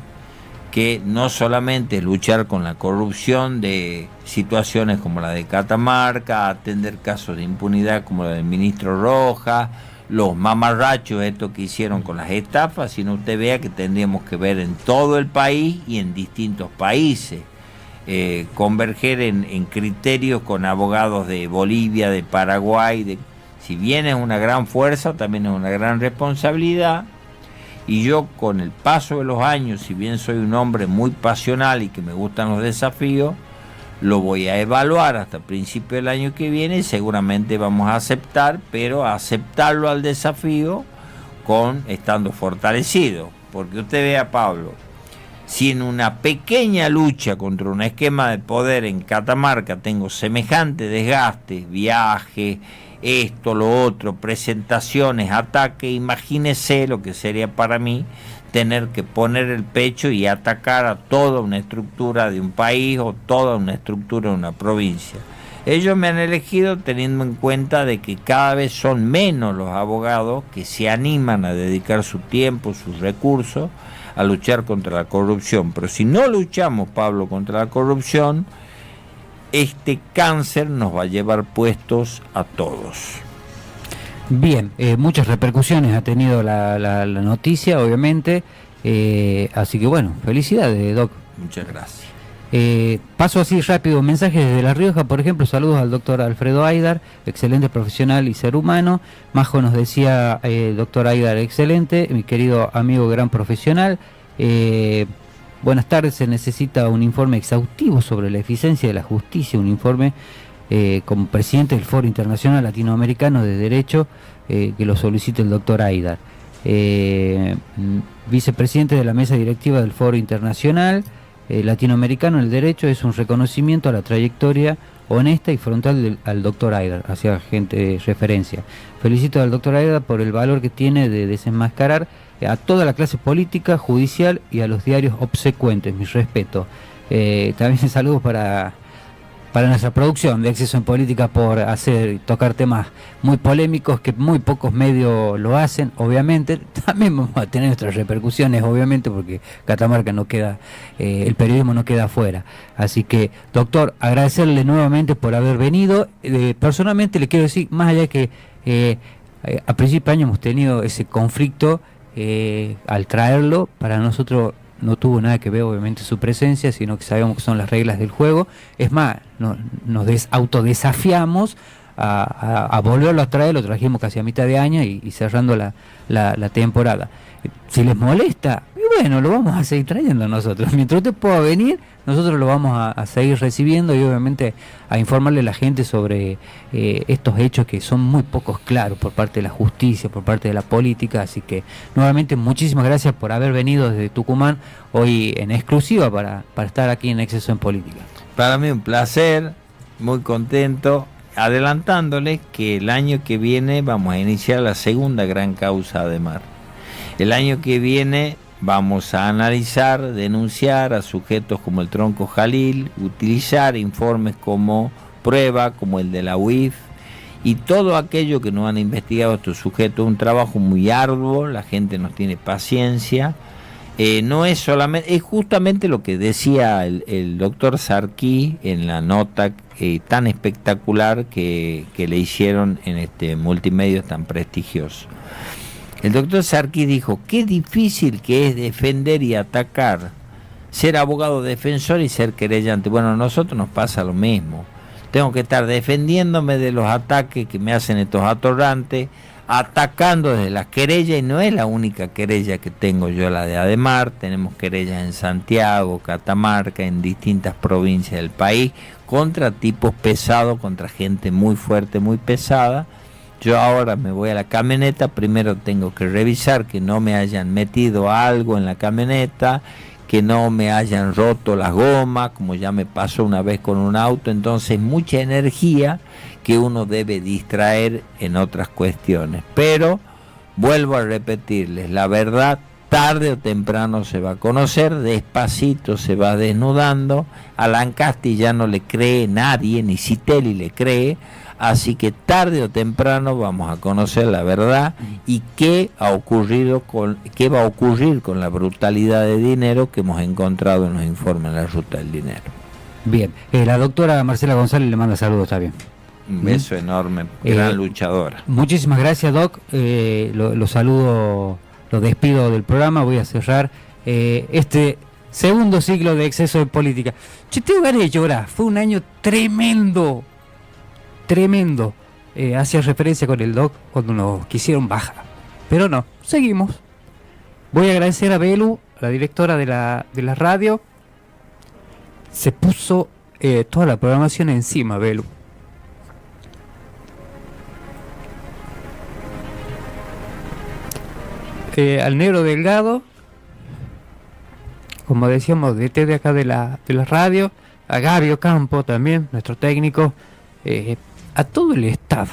que no solamente es luchar con la corrupción de situaciones como la de Catamarca, atender casos de impunidad como la del ministro Rojas, los mamarrachos estos que hicieron con las estafas, sino usted vea que tendríamos que ver en todo el país y en distintos países. Converger en criterios con abogados de Bolivia, de Paraguay, si bien es una gran fuerza, también es una gran responsabilidad, y yo con el paso de los años, si bien soy un hombre muy pasional y que me gustan los desafíos, lo voy a evaluar hasta el principio del año que viene y seguramente vamos a aceptar, pero a aceptarlo al desafío estando fortalecido, porque usted vea, Pablo, si en una pequeña lucha contra un esquema de poder en Catamarca tengo semejante desgaste, viajes, esto, lo otro, presentaciones, ataques, imagínese lo que sería para mí tener que poner el pecho y atacar a toda una estructura de un país o toda una estructura de una provincia. Ellos me han elegido teniendo en cuenta de que cada vez son menos los abogados que se animan a dedicar su tiempo, sus recursos a luchar contra la corrupción. Pero si no luchamos, Pablo, contra la corrupción, este cáncer nos va a llevar puestos a todos. Bien, muchas repercusiones ha tenido la noticia, obviamente, así que bueno, felicidades, Doc. Muchas gracias. Paso así rápido, mensajes desde La Rioja, por ejemplo, saludos al doctor Alfredo Aydar, excelente profesional y ser humano. Majo nos decía, doctor Aydar, excelente, mi querido amigo gran profesional. Buenas tardes, se necesita un informe exhaustivo sobre la eficiencia de la justicia, un informe como presidente del Foro Internacional Latinoamericano de Derecho, que lo solicite el doctor Aydar. Vicepresidente de la mesa directiva del Foro Internacional Latinoamericano del Derecho, es un reconocimiento a la trayectoria honesta y frontal al doctor Aydar, hacia gente referencia. Felicito al doctor Aydar por el valor que tiene de desenmascarar a toda la clase política, judicial y a los diarios obsecuentes, mi respeto. También saludos para nuestra producción de Exceso en Política por tocar temas muy polémicos que muy pocos medios lo hacen, obviamente. También vamos a tener nuestras repercusiones, obviamente, porque Catamarca no queda, el periodismo no queda afuera. Así que, doctor, agradecerle nuevamente por haber venido. Personalmente le quiero decir, más allá de que a principio de año hemos tenido ese conflicto, al traerlo, para nosotros no tuvo nada que ver obviamente su presencia, sino que sabemos que son las reglas del juego. Es más, nos autodesafiamos a volverlo a traer, lo trajimos casi a mitad de año y cerrando la temporada. Si les molesta, y bueno, lo vamos a seguir trayendo nosotros. Mientras usted pueda venir, nosotros lo vamos a seguir recibiendo y obviamente a informarle a la gente sobre estos hechos que son muy pocos claros por parte de la justicia, por parte de la política. Así que nuevamente muchísimas gracias por haber venido desde Tucumán hoy en exclusiva para estar aquí en Exceso en Política. Para mí un placer, muy contento, adelantándoles que el año que viene vamos a iniciar la segunda gran causa de mar. El año que viene vamos a analizar, denunciar a sujetos como el Tronco Jalil, utilizar informes como prueba, como el de la UIF, y todo aquello que nos han investigado estos sujetos. Un trabajo muy arduo, la gente nos tiene paciencia. No es solamente, es justamente lo que decía el doctor Sarquí en la nota tan espectacular que le hicieron en este multimedio tan prestigioso. El doctor Sarquí dijo, qué difícil que es defender y atacar, ser abogado defensor y ser querellante. Bueno, a nosotros nos pasa lo mismo. Tengo que estar defendiéndome de los ataques que me hacen estos atorrantes, atacando desde las querellas, y no es la única querella que tengo yo, la de Ademar. Tenemos querellas en Santiago, Catamarca, en distintas provincias del país, contra tipos pesados, contra gente muy fuerte, muy pesada. Yo ahora me voy a la camioneta, primero tengo que revisar que no me hayan metido algo en la camioneta, que no me hayan roto las gomas, como ya me pasó una vez con un auto. Entonces mucha energía que uno debe distraer en otras cuestiones. Pero vuelvo a repetirles, la verdad tarde o temprano se va a conocer, despacito se va desnudando. A Lancasti ya no le cree nadie, ni Citelli le cree. Así que tarde o temprano vamos a conocer la verdad y qué va a ocurrir con la brutalidad de dinero que hemos encontrado en los informes de la ruta del dinero. Bien, la doctora Marcela González le manda saludos, está bien. Un beso enorme, gran luchadora. Muchísimas gracias, Doc. Lo saludo, lo despido del programa. Voy a cerrar este segundo ciclo de Exceso de Política. Yo tengo ganas de llorar, fue un año tremendo. Hacía referencia con el Doc cuando nos quisieron bajar, pero no, seguimos. Voy a agradecer a Belu, la directora de la radio. Se puso toda la programación encima, Belu. Al Negro Delgado, como decíamos, de acá de la radio, a Gabio Campo también, nuestro técnico, a todo el staff